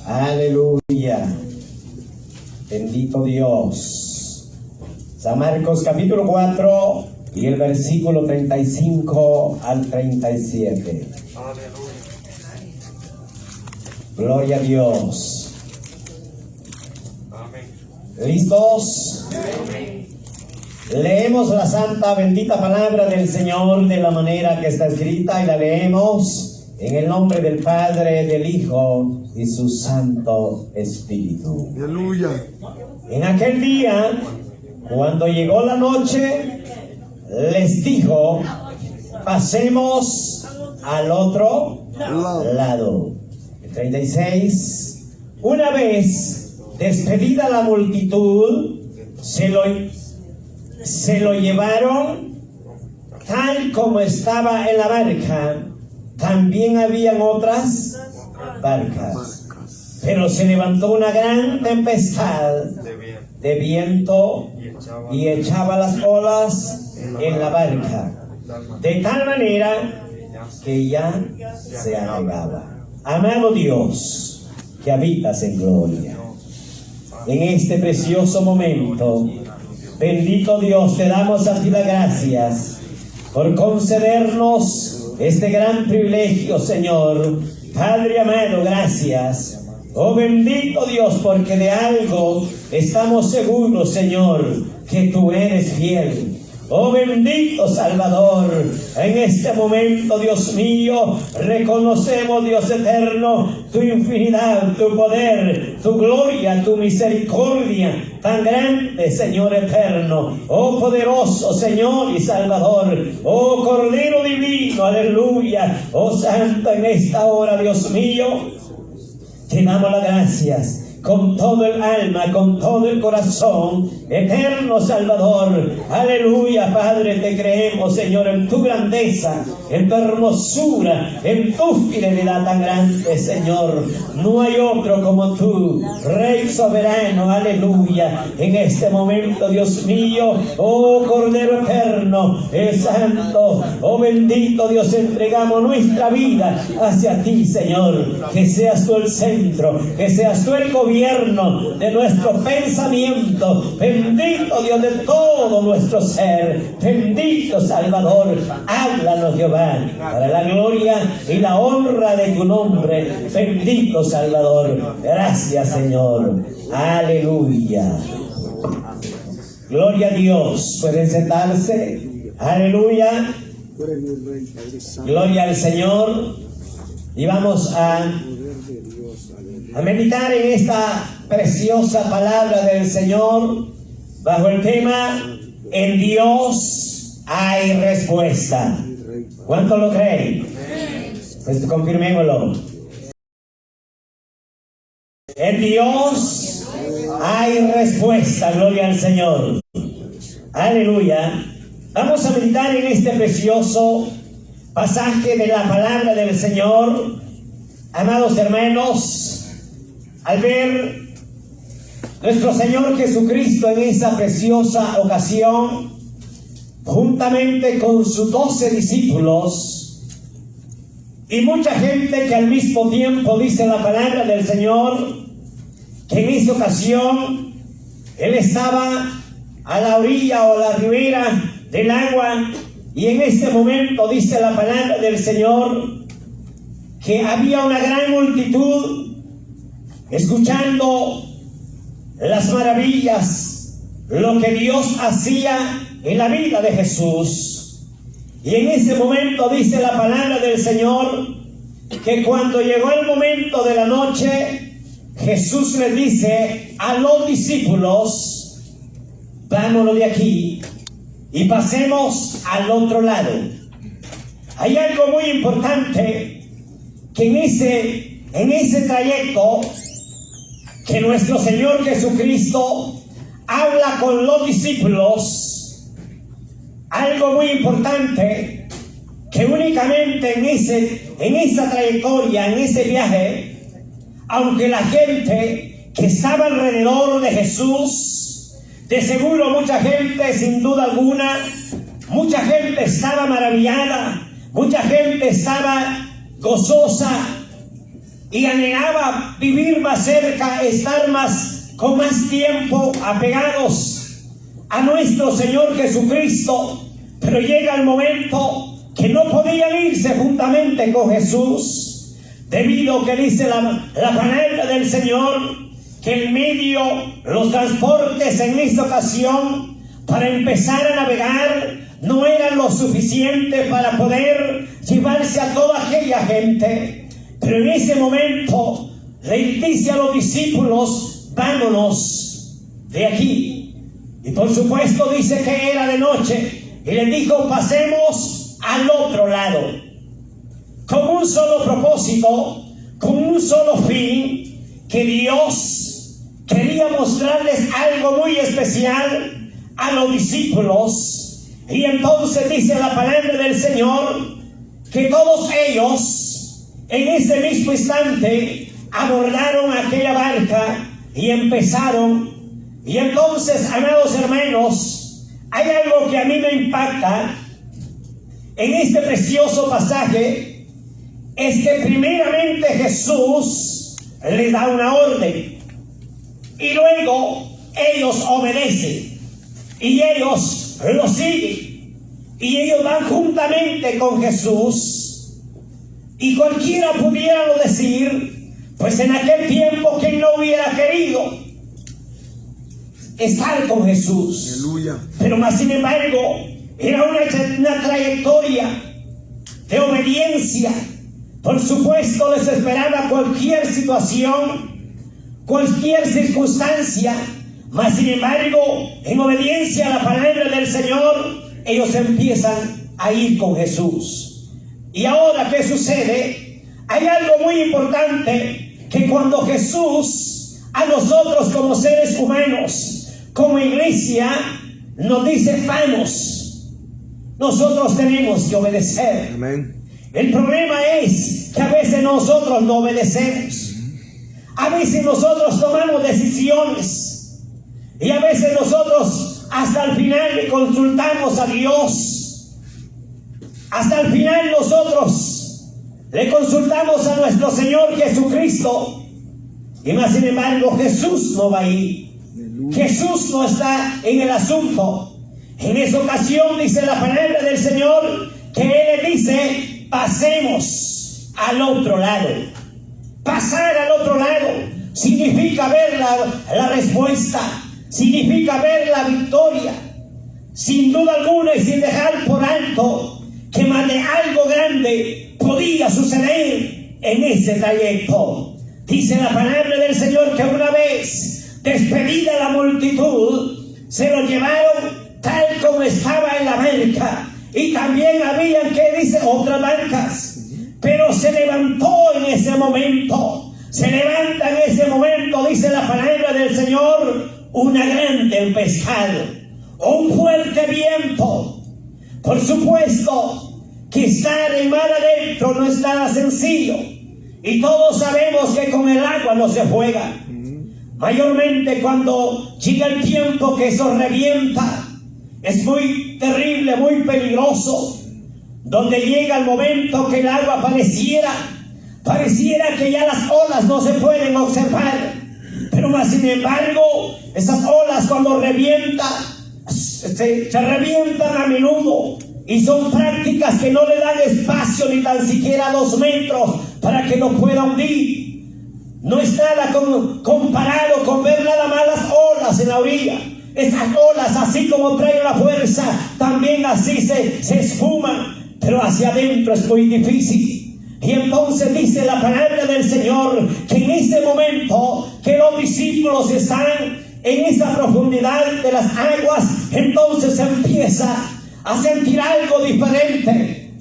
Aleluya. Bendito Dios. San Marcos capítulo 4 y el versículo 35 al 37. Aleluya. Gloria a Dios. Amén. ¿Listos? Amén. Leemos la santa bendita palabra del Señor de la manera que está escrita y la leemos en el nombre del Padre, del Hijo y su Santo Espíritu. Aleluya. En aquel día, cuando llegó la noche, les dijo: pasemos al otro lado. El 36. Una vez despedida la multitud, se lo llevaron tal como estaba en la barca. También habían otras barcas, pero se levantó una gran tempestad de viento y echaba las olas en la barca, de tal manera que ya se anegaba. Amado Dios, que habitas en gloria, en este precioso momento, bendito Dios, te damos a ti las gracias por concedernos este gran privilegio, Señor. Padre amado, gracias. Oh bendito Dios, porque de algo estamos seguros, Señor, que tú eres fiel. Oh bendito Salvador, en este momento, Dios mío, reconocemos, Dios eterno, tu infinidad, tu poder, tu gloria, tu misericordia tan grande, Señor eterno. Oh poderoso Señor y Salvador, oh Cordero divino, aleluya. Oh Santo, en esta hora, Dios mío, te damos las gracias con todo el alma, con todo el corazón, eterno Salvador. Aleluya, Padre, te creemos, Señor, en tu grandeza, en tu hermosura, en tu fidelidad tan grande, Señor. No hay otro como tú, Rey soberano, aleluya. En este momento, Dios mío, oh Cordero eterno, santo, oh bendito Dios, entregamos nuestra vida hacia ti, Señor. Que seas tú el centro, que seas tú el gobierno de nuestro pensamiento. Bendito Dios de todo nuestro ser. Bendito Salvador. Háblanos, Jehová, para la gloria y la honra de tu nombre. Bendito Salvador. Gracias, Señor. Aleluya. Gloria a Dios. Pueden sentarse. Aleluya. Gloria al Señor. Y vamos a meditar en esta preciosa palabra del Señor bajo el tema: en Dios hay respuesta. ¿Cuánto lo creen? Pues confirmémoslo. En Dios hay respuesta. Gloria al Señor. Aleluya. Vamos a meditar en este precioso pasaje de la palabra del Señor. Amados hermanos, al ver nuestro Señor Jesucristo en esa preciosa ocasión, juntamente con sus 12 discípulos, y mucha gente que al mismo tiempo dice la palabra del Señor, que en esa ocasión Él estaba a la orilla o a la ribera del agua, y en este momento dice la palabra del Señor que había una gran multitud escuchando las maravillas, lo que Dios hacía en la vida de Jesús. Y en ese momento dice la palabra del Señor que cuando llegó el momento de la noche, Jesús le dice a los discípulos: vámonos de aquí y pasemos al otro lado. Hay algo muy importante, que en ese trayecto que nuestro Señor Jesucristo habla con los discípulos, algo muy importante, que únicamente en esa trayectoria, en ese viaje, aunque la gente que estaba alrededor de Jesús, de seguro mucha gente, sin duda alguna, mucha gente estaba maravillada, mucha gente estaba gozosa, y anhelaba vivir más cerca, estar con más tiempo apegados a nuestro Señor Jesucristo. Pero llega el momento que no podían irse juntamente con Jesús, debido a que dice la palabra del Señor, que el medio, los transportes en esta ocasión, para empezar a navegar, no eran lo suficiente para poder llevarse a toda aquella gente. Pero en ese momento le dice a los discípulos: vámonos de aquí. Y por supuesto dice que era de noche, y le dijo: pasemos al otro lado, con un solo propósito, con un solo fin, que Dios quería mostrarles algo muy especial a los discípulos. Y entonces dice la palabra del Señor que todos ellos en ese mismo instante abordaron aquella barca y empezaron. Y entonces, amados hermanos, hay algo que a mí me impacta en este precioso pasaje, es que primeramente Jesús les da una orden y luego ellos obedecen y ellos lo siguen, y ellos van juntamente con Jesús. Y cualquiera pudiera decir, pues en aquel tiempo, ¿quién no hubiera querido estar con Jesús? Aleluya. Pero más sin embargo, era una trayectoria de obediencia. Por supuesto, les esperaba cualquier situación, cualquier circunstancia. Mas sin embargo, en obediencia a la palabra del Señor, ellos empiezan a ir con Jesús. Y ahora, ¿qué sucede? Hay algo muy importante, que cuando Jesús a nosotros como seres humanos, como iglesia, nos dice vamos, nosotros tenemos que obedecer. Amén. El problema es que a veces nosotros no obedecemos. A veces nosotros tomamos decisiones. Y a veces nosotros hasta el final le consultamos a Dios. Hasta el final nosotros le consultamos a nuestro Señor Jesucristo. Y más sin embargo Jesús no va ahí. Jesús no está en el asunto. En esa ocasión dice la palabra del Señor que Él le dice: pasemos al otro lado. Pasar al otro lado significa ver la respuesta. Significa ver la victoria, sin duda alguna, y sin dejar por alto que más de algo grande podía suceder en ese trayecto. Dice la palabra del Señor que una vez despedida la multitud, se lo llevaron tal como estaba en la barca, y también habían, que dice, otras barcas, pero se levantó en ese momento. Se levanta en ese momento, dice la palabra del Señor, una gran tempestad, un fuerte viento. Por supuesto que estar en mar adentro no es nada sencillo, y todos sabemos que con el agua no se juega. Mayormente cuando llega el tiempo que eso revienta, es muy terrible, muy peligroso, donde llega el momento que el agua pareciera que ya las olas no se pueden observar. Pero más sin embargo, esas olas cuando revientan, se revientan a menudo, y son prácticas que no le dan espacio ni tan siquiera 2 metros para que no pueda hundir. No es nada comparado con ver nada más las olas en la orilla. Esas olas, así como traen la fuerza, también así se esfuman, pero hacia adentro es muy difícil. Y entonces dice la palabra del Señor que en ese momento que los discípulos están en esa profundidad de las aguas, entonces se empieza a sentir algo diferente.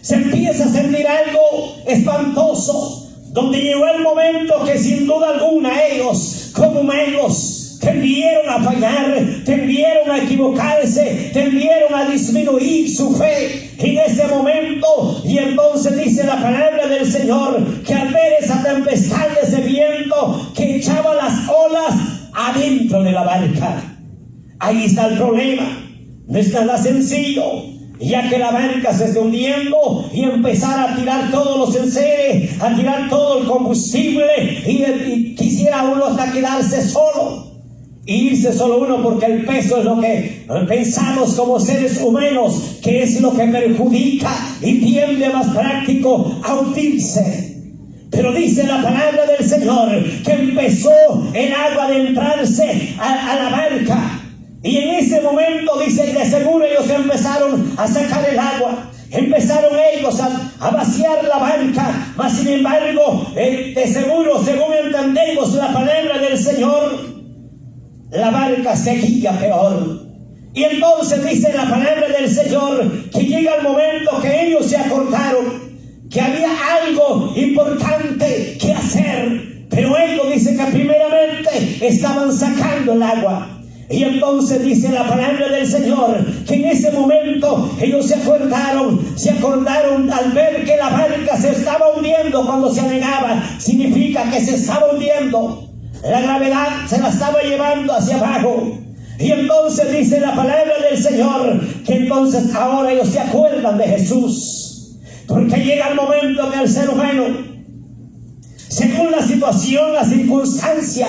Se empieza a sentir algo espantoso, donde llegó el momento que sin duda alguna ellos, como humanos, tendieron a fallar, tendieron a equivocarse, tendieron a disminuir su fe en ese momento. Y entonces dice la palabra del Señor que al ver esa tempestad de ese viento que echaba las olas adentro de la barca, ahí está el problema. No es nada sencillo ya que la barca se está hundiendo, y empezar a tirar todos los enseres, a tirar todo el combustible, y quisiera uno hasta quedarse solo, y irse solo uno, porque el peso es lo que pensamos como seres humanos, que es lo que perjudica y tiende más práctico a hundirse. Pero dice la palabra del Señor que empezó el agua a adentrarse a la barca. Y en ese momento, dice, de seguro ellos empezaron a sacar el agua. Empezaron ellos a vaciar la barca. Mas sin embargo, de seguro, según entendemos la palabra del Señor, la barca seguía peor. Y entonces dice la palabra del Señor que llega el momento que ellos se acordaron que había algo importante que hacer, pero ellos dicen que primeramente estaban sacando el agua. Y entonces dice la palabra del Señor que en ese momento ellos se acordaron al ver que la barca se estaba hundiendo. Cuando se anegaba, significa que se estaba hundiendo, la gravedad se la estaba llevando hacia abajo. Y entonces dice la palabra del Señor que entonces ahora ellos se acuerdan de Jesús. Porque llega el momento que el ser humano, según la situación, la circunstancia,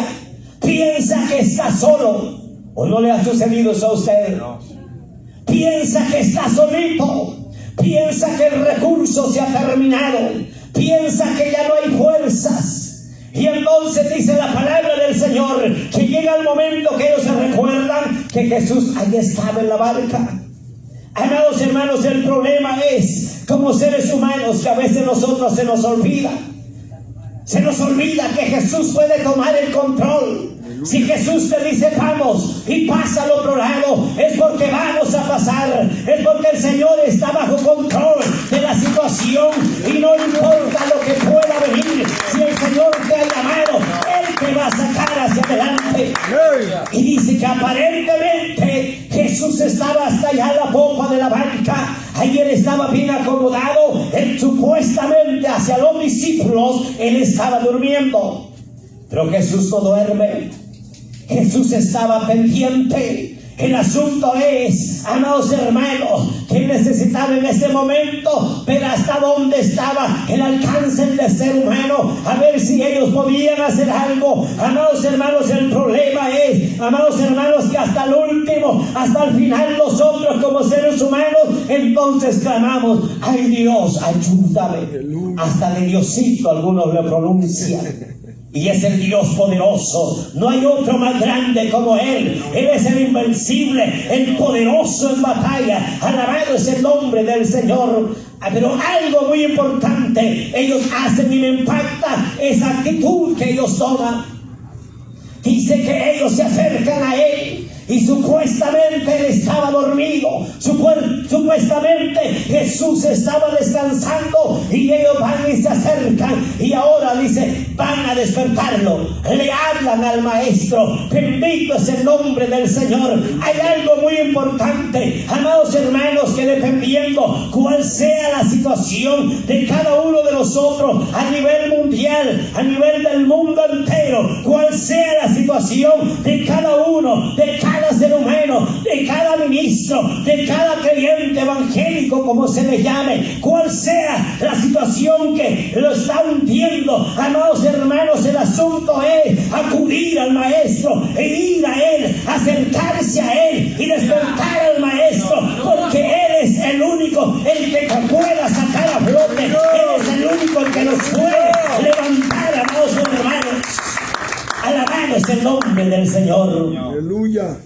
piensa que está solo. ¿O no le ha sucedido eso a usted? No. Piensa que está solito. Piensa que el recurso se ha terminado. Piensa que ya no hay fuerzas. Y entonces dice la palabra del Señor que llega el momento que ellos se recuerdan que Jesús allí estaba en la barca. Amados hermanos, el problema es, como seres humanos, que a veces nosotros se nos olvida que Jesús puede tomar el control. Si Jesús te dice vamos y pasa al otro lado, es porque vamos a pasar, es porque el Señor está bajo control de la situación, y no importa lo que pueda venir. Si el Señor te ha llamado, Él te va a sacar hacia adelante. Y dice que aparentemente Jesús estaba hasta allá en la popa de la barca. Ahí Él estaba bien acomodado. Él supuestamente hacia los discípulos Él estaba durmiendo, pero Jesús no duerme. Jesús estaba pendiente. El asunto es, amados hermanos, que necesitaba en ese momento ver hasta dónde estaba el alcance del ser humano, a ver si ellos podían hacer algo. Amados hermanos, el problema es, amados hermanos, que hasta el último, hasta el final, nosotros como seres humanos, entonces clamamos, ay Dios, ayúdame. Hasta de Diosito algunos lo pronuncian. Y es el Dios poderoso. No hay otro más grande como Él. Él es el invencible, el poderoso en batalla. Alabado es el nombre del Señor. Pero algo muy importante ellos hacen, y me impacta esa actitud que ellos toman. Dice que ellos se acercan a Él y supuestamente Él estaba dormido. Supuestamente Jesús estaba descansando, y ellos van y se acercan, y ahora dice, van a despertarlo. Le hablan al Maestro. Bendito es el nombre del Señor. Hay algo muy importante, amados hermanos, que dependiendo cuál sea la situación de cada uno de nosotros a nivel mundial, a nivel del mundo entero, cuál sea la situación de cada uno, de cada ser humano, de cada ministro, de cada creyente evangélico, como se le llame, cuál sea la situación que lo está hundiendo, amados hermanos, el asunto es acudir al Maestro e ir a Él, acercarse a Él y despertar al Maestro, porque Él es el único el que pueda sacar a flote. Él es el único el que nos puede levantar, amados hermanos. Alabado es el nombre del Señor. Aleluya.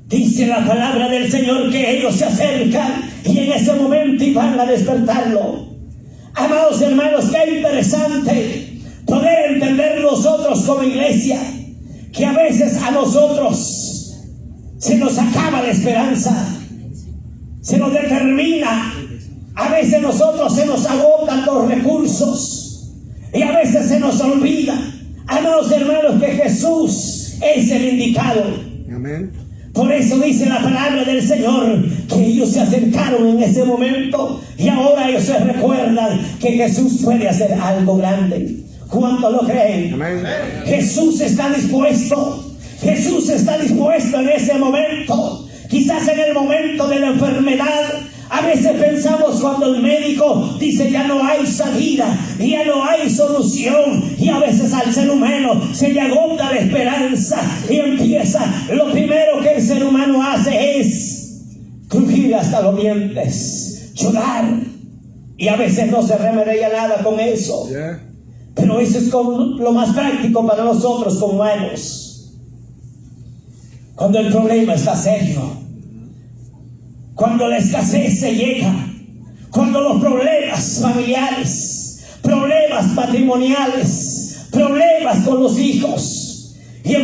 Dice la palabra del Señor que ellos se acercan y en ese momento iban a despertarlo. Amados hermanos, qué interesante poder entender nosotros como iglesia, que a veces a nosotros se nos acaba la esperanza, se nos determina, a veces nosotros se nos agotan los recursos, y a veces se nos olvida, amados hermanos, que Jesús es el indicado. Amén. Por eso dice la palabra del Señor que ellos se acercaron en ese momento, y ahora ellos se recuerdan que Jesús puede hacer algo grande. ¿Cuántos lo creen? Amén. Jesús está dispuesto. Jesús está dispuesto en ese momento. Quizás en el momento de la enfermedad, a veces pensamos cuando el médico dice ya no hay salida, ya no hay solución, y a veces al ser humano se le agota la esperanza y empieza, lo primero que el ser humano hace es crujir hasta los dientes, llorar, y a veces no se remedia nada con eso. Pero eso es lo más práctico para nosotros como humanos. Cuando el problema está serio, cuando la escasez se llega, cuando los problemas familiares, problemas matrimoniales, problemas con los hijos, y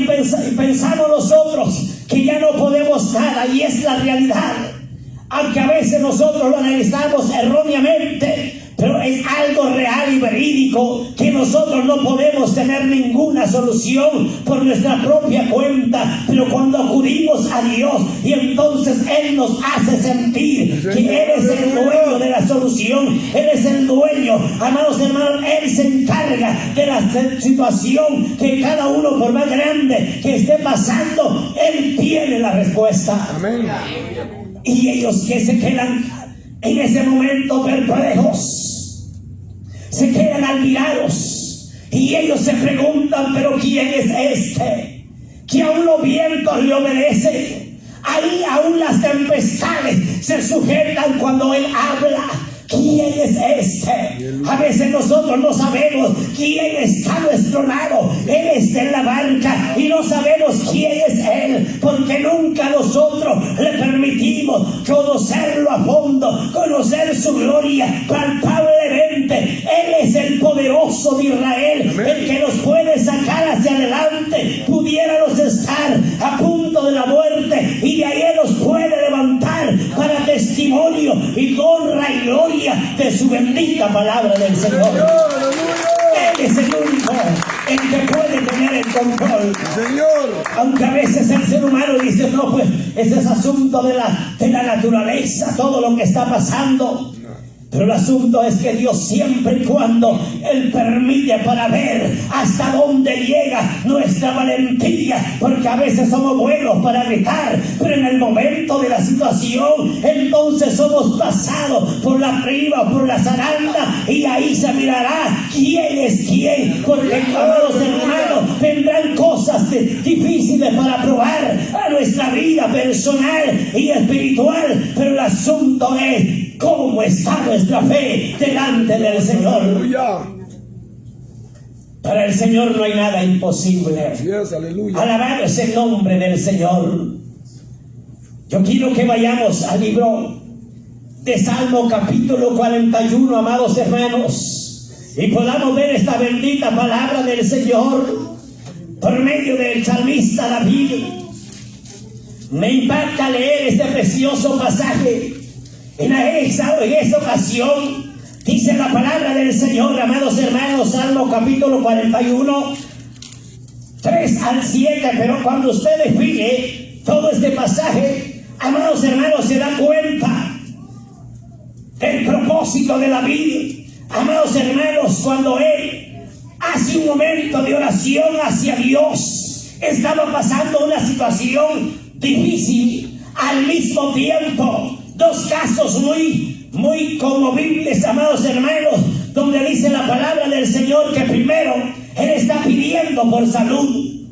pensamos nosotros que ya no podemos nada, y es la realidad, aunque a veces nosotros lo analizamos erróneamente, pero es algo real y verídico, que nosotros no podemos tener ninguna solución por nuestra propia cuenta, pero cuando acudimos a Dios, y entonces Él nos hace sentir que Él es el dueño de la solución, Él es el dueño, amados hermanos, Él se encarga de la situación que cada uno, por más grande que esté pasando, Él tiene la respuesta. Amén. Y ellos que se quedan en ese momento perplejos, se quedan admirados, y ellos se preguntan, pero ¿quién es este que aún los vientos le obedecen? Ahí aún las tempestades se sujetan cuando Él habla. ¿Quién es este? A veces nosotros no sabemos quién está a nuestro lado. Él está en la barca y no sabemos quién es Él, porque nunca nosotros le permitimos conocerlo a fondo, conocer su gloria palpablemente. Él es el poderoso de Israel, el que nos puede sacar hacia adelante. Pudiéramos estar a punto de la muerte, y de ahí Él nos puede levantar para testimonio y honra y gloria de su bendita palabra del Señor. Él es el único el que puede tener el control. Señor. Aunque a veces el ser humano dice, no, pues ese es asunto de la naturaleza, todo lo que está pasando. Pero el asunto es que Dios, siempre y cuando Él permite, para ver hasta dónde llega nuestra valentía, porque a veces somos buenos para gritar, pero en el momento de la situación, entonces somos pasados por la riba, por la zaranda, y ahí se mirará quién es quién, porque, amados hermanos, vendrán cosas difíciles para probar a nuestra vida personal y espiritual, pero el asunto es cómo está nuestra fe delante del Señor. Para el Señor no hay nada imposible. Alabado es el nombre del Señor. Yo quiero que vayamos al libro de Salmo capítulo 41, amados hermanos, y podamos ver esta bendita palabra del Señor por medio del salmista David. Me impacta leer este precioso pasaje. En esa ocasión dice la palabra del Señor, amados hermanos, Salmo capítulo 41, 3 al 7, pero cuando ustedes miren todo este pasaje, amados hermanos, se dan cuenta del propósito de David. Amados hermanos, cuando él hace un momento de oración hacia Dios, estaba pasando una situación difícil, al mismo tiempo dos casos muy conmovibles, amados hermanos, donde dice la palabra del Señor que primero Él está pidiendo por salud,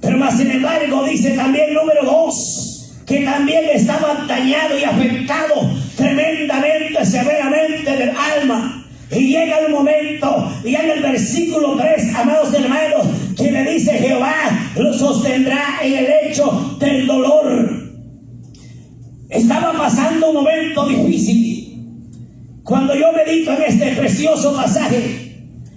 pero más sin embargo dice también, número 2, que también estaba dañado y afectado tremendamente, severamente del alma. Y llega el momento, y en el versículo 3, amados hermanos, que le dice: Jehová lo sostendrá en el lecho del dolor. Estaba pasando un momento difícil. Cuando yo medito en este precioso pasaje,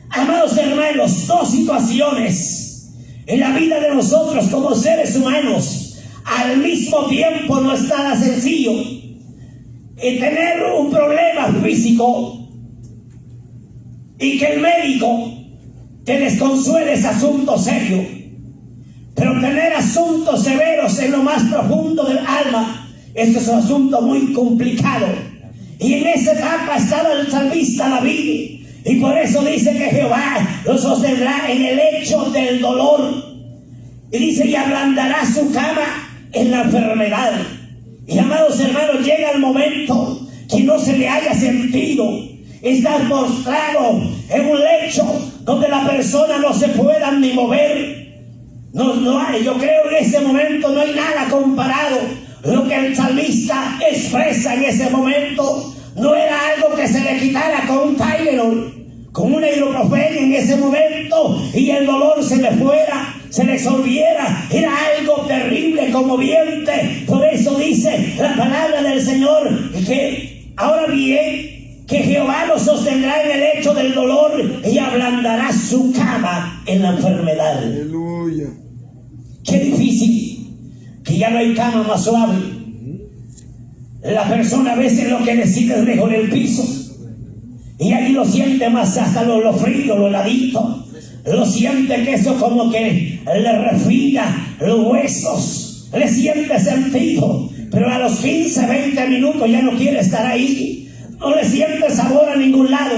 amados hermanos, dos situaciones en la vida de nosotros como seres humanos, al mismo tiempo no es nada sencillo. Y tener un problema físico y que el médico te desconsuele es asunto serio, pero tener asuntos severos en lo más profundo del alma, este es un asunto muy complicado. Y en esa etapa estaba el salmista David, y por eso dice que Jehová lo sostendrá en el lecho del dolor, y dice: y ablandará su cama en la enfermedad. Y amados hermanos, llega el momento que no se le haya sentido. Estás postrado en un lecho donde la persona no se pueda ni mover. No hay, yo creo en ese momento no hay nada comparado. Lo que el salmista expresa en ese momento no era algo que se le quitara con un Tylenol, con una ibuprofeno en ese momento y el dolor se le fuera, se le exolviera. Era algo terrible, conmoviente. Por eso dice la palabra del Señor que ahora bien, que Jehová lo sostendrá en el lecho del dolor y ablandará su cama en la enfermedad. Aleluya. Qué difícil, que ya no hay cama más suave. La persona a veces lo que necesita es mejor el piso. Y ahí lo siente más hasta lo frío, lo heladito. Lo siente que eso como que le refina los huesos. Le siente sentido. Pero a los 15, 20 minutos ya no quiere estar ahí. No le siente sabor a ningún lado.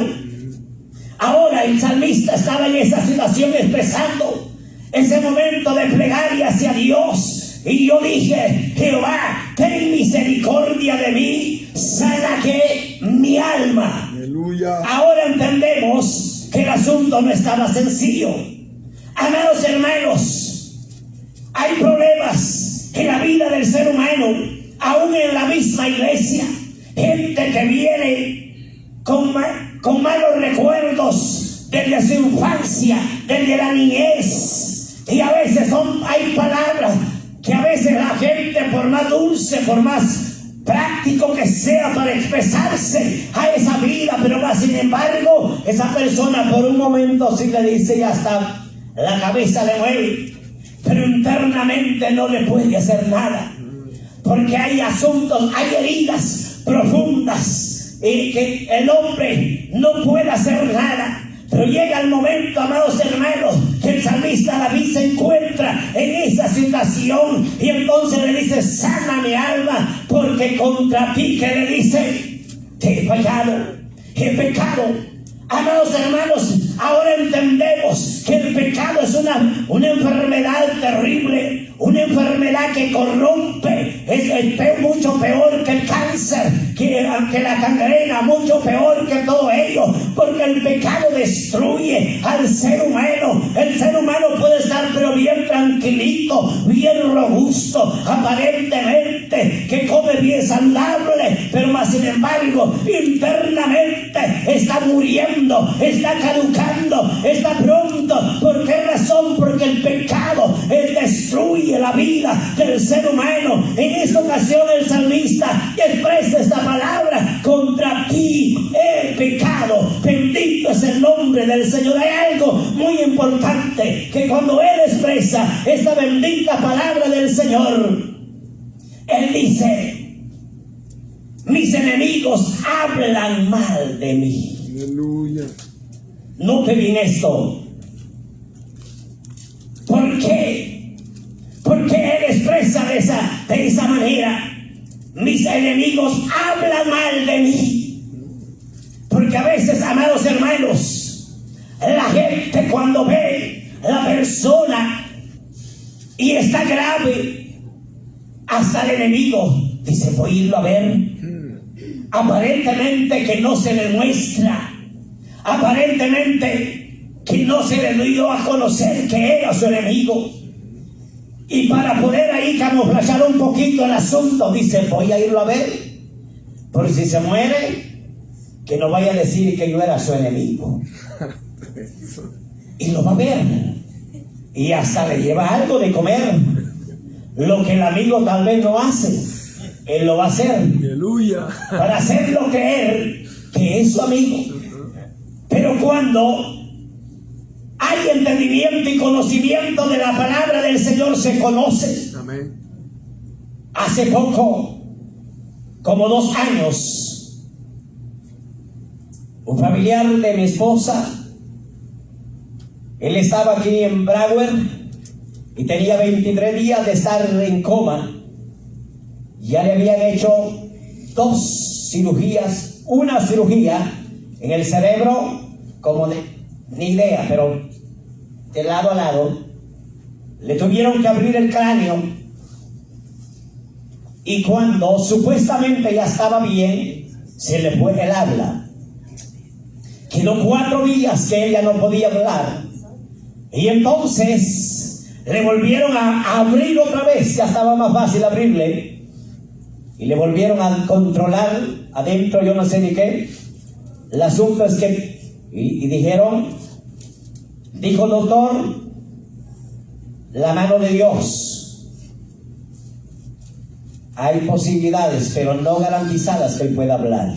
Ahora el salmista estaba en esa situación expresando ese momento de plegaria hacia Dios. Y yo dije: Jehová, ten misericordia de mí, sana que mi alma. Aleluya. Ahora entendemos que el asunto no estaba sencillo. Amados hermanos, hay problemas en la vida del ser humano, aún en la misma iglesia. Gente que viene con malos recuerdos desde su infancia, desde la niñez. Y a veces hay palabras que a veces la gente, por más dulce, por más práctico que sea para expresarse a esa vida, pero más sin embargo, esa persona por un momento sí le dice y hasta la cabeza le mueve, pero internamente no le puede hacer nada, porque hay asuntos, hay heridas profundas y que el hombre no puede hacer nada. Pero llega el momento, amados hermanos, que el salmista David se encuentra en esa situación y entonces le dice: sana mi alma, porque contra ti, que le dice, te he fallado, he pecado. Amados hermanos, ahora entendemos que el pecado es una enfermedad terrible, una enfermedad que corrompe, es mucho peor que el cáncer, que la gangrena, mucho peor que todo ello, porque el pecado destruye al ser humano. El ser humano puede estar pero bien tranquilito, bien robusto, aparentemente que come bien saludable, pero más sin embargo internamente está muriendo, está caducando, está pronto. ¿Por qué razón? Porque el pecado destruye la vida del ser humano. En esta ocasión el salmista expresa esta palabra: contra ti he pecado. Bendito es el nombre del Señor. Hay algo muy importante, que cuando él expresa esta bendita palabra del Señor, él dice: mis enemigos hablan mal de mí. Aleluya. Note bien esto. ¿Por qué? Porque él expresa de esa manera: mis enemigos hablan mal de mí. Porque a veces, amados hermanos, la gente cuando ve la persona y está grave, hasta el enemigo dice: voy a irlo a ver. Aparentemente que no se le muestra, aparentemente que no se le dio a conocer que era su enemigo. Y para poder ahí camuflar un poquito el asunto, dice: voy a irlo a ver, por si se muere, que no vaya a decir que yo era su enemigo. Y lo va a ver, y hasta le lleva algo de comer. Lo que el amigo tal vez no hace, él lo va a hacer. Aleluya. Para hacerlo creer que es su amigo. Pero cuando hay entendimiento y conocimiento de la palabra del Señor, se conoce. Amén. Hace poco, como 2 años, un familiar de mi esposa, él estaba aquí en Broward y tenía 23 días de estar en coma. Ya le habían hecho 2 cirugías, una cirugía en el cerebro, como ni idea, pero de lado a lado. Le tuvieron que abrir el cráneo Y cuando supuestamente ya estaba bien, se le fue el habla. Quedó 4 días que ella no podía hablar. Y entonces le volvieron a abrir otra vez. Ya estaba más fácil abrirle. Y le volvieron a controlar adentro, yo no sé de qué. El asunto es que, y dijeron, dijo doctor, la mano de Dios. Hay posibilidades, pero no garantizadas que él pueda hablar.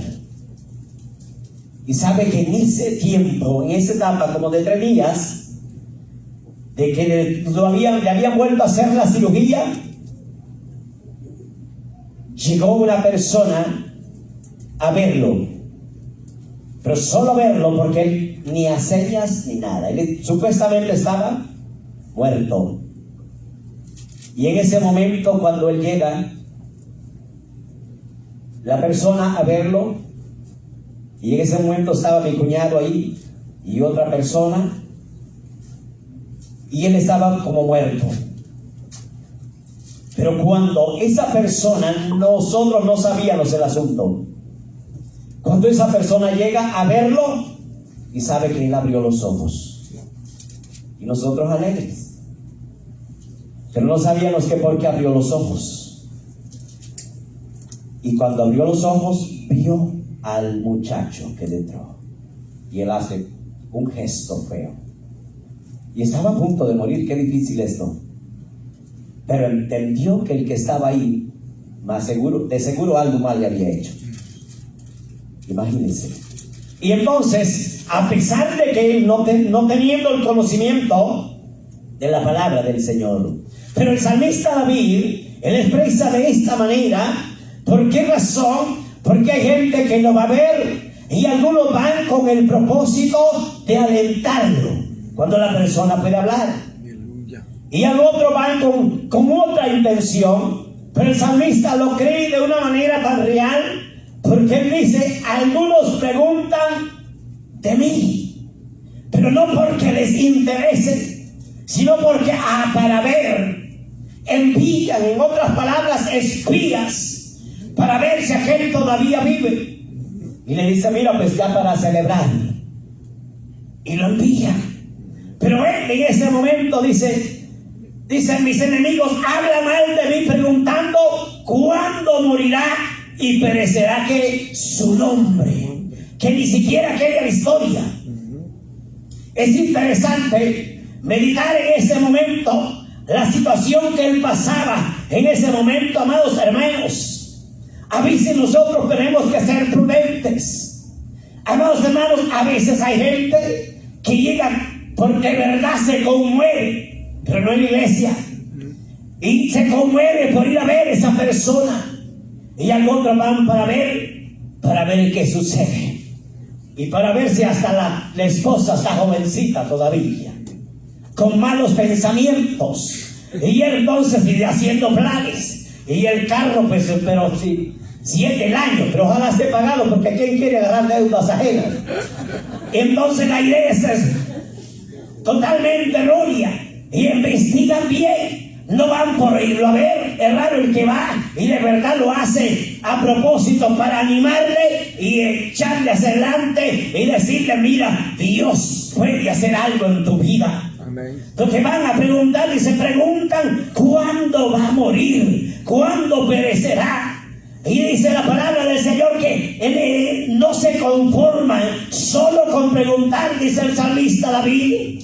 Y sabe que en ese tiempo, en esa etapa como de 3 días, de que le habían vuelto a hacer la cirugía, llegó una persona a verlo, pero solo a verlo, porque él ni a señas ni nada. Él supuestamente estaba muerto. Y en ese momento, cuando él llega, la persona a verlo, y en ese momento estaba mi cuñado ahí y otra persona, y él estaba como muerto. Pero cuando esa persona, nosotros no sabíamos el asunto, cuando esa persona llega a verlo y sabe que él abrió los ojos, y nosotros alegres, pero no sabíamos que por qué abrió los ojos. Y cuando abrió los ojos, vio al muchacho que entró. Y él hace un gesto feo. Y estaba a punto de morir. Qué difícil esto. Pero entendió que el que estaba ahí, de seguro algo mal le había hecho. Imagínense. Y entonces, a pesar de que él no teniendo el conocimiento de la palabra del Señor, pero el salmista David, él expresa de esta manera. ¿Por qué razón? Porque hay gente que lo va a ver y algunos van con el propósito de alentarlo cuando la persona puede hablar. Y al otro van con otra intención, pero el salmista lo cree de una manera tan real, porque él dice, algunos preguntan de mí, pero no porque les interese, sino porque para ver, envían, en otras palabras, espías, para ver si aquel todavía vive. Y le dice, mira, pues ya para celebrar. Y lo envía. Pero él en ese momento dice, mis enemigos hablan mal de mí preguntando cuándo morirá y perecerá que su nombre, que ni siquiera aquella historia. Es interesante meditar en ese momento la situación que él pasaba en ese momento, amados hermanos. A veces nosotros tenemos que ser prudentes. Amados hermanos, a veces hay gente que llega porque de verdad se conmueve, pero no en la iglesia. Y se conmueve por ir a ver a esa persona. Y algunos van para ver qué sucede. Y para ver si hasta la esposa está jovencita todavía, con malos pensamientos. Y entonces sigue haciendo planes. Y el carro, pues, pero sí. 7 el año, pero ojalá esté pagado, porque ¿quién quiere agarrar deudas ajenas? Entonces la iglesia es totalmente errónea y investigan bien, no van por irlo a ver. Es raro el que va y de verdad lo hace a propósito para animarle y echarle hacia adelante y decirle, mira, Dios puede hacer algo en tu vida. Entonces van a preguntar y se preguntan, ¿cuándo va a morir? ¿Cuándo perecerá? Y dice la palabra del Señor que no se conforman solo con preguntar, dice el salmista David,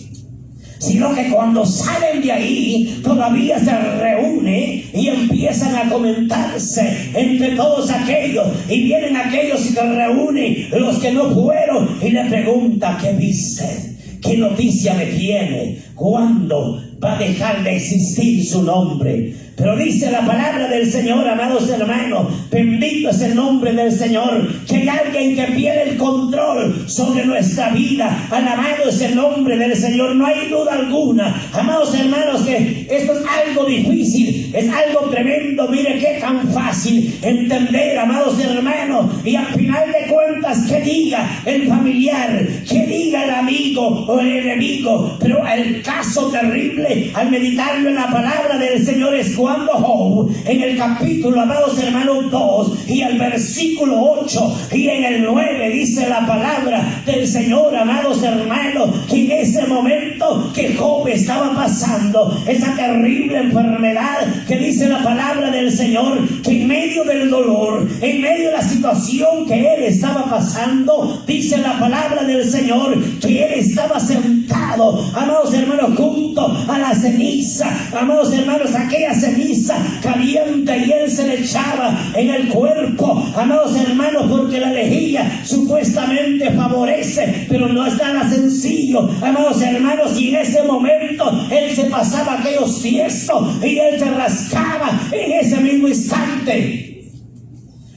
sino que cuando salen de ahí todavía se reúnen y empiezan a comentarse entre todos aquellos, y vienen aquellos y se reúnen los que no fueron y le preguntan, ¿qué viste? ¿Qué noticia me tiene? ¿Cuándo va a dejar de existir su nombre? Pero dice la palabra del Señor, amados hermanos, bendito es el nombre del Señor, que hay alguien que pierde el control sobre nuestra vida. Alabado es el nombre del Señor, no hay duda alguna, amados hermanos, que esto es algo difícil, es algo tremendo. Mire qué tan fácil entender, amados hermanos, y al final de cuentas, que diga el familiar, que diga el amigo o el enemigo, pero el caso terrible al meditarlo en la palabra del Señor es cuando Job, en el capítulo, amados hermanos, 2 y el versículo 8 y en el 9 dice la palabra del Señor, amados hermanos, que en ese momento que Job estaba pasando esa terrible enfermedad, que dice la palabra del Señor, que en medio del dolor, en medio de la situación que él estaba pasando, dice la palabra del Señor, que él estaba sentado, amados hermanos, junto a la ceniza, amados hermanos, aquella ceniza caliente, y él se le echaba en el cuerpo, amados hermanos, porque la lejía supuestamente favorece, pero no es nada sencillo, amados hermanos, y en ese momento él se pasaba aquellos tiestos y él se rascaba en ese mismo instante.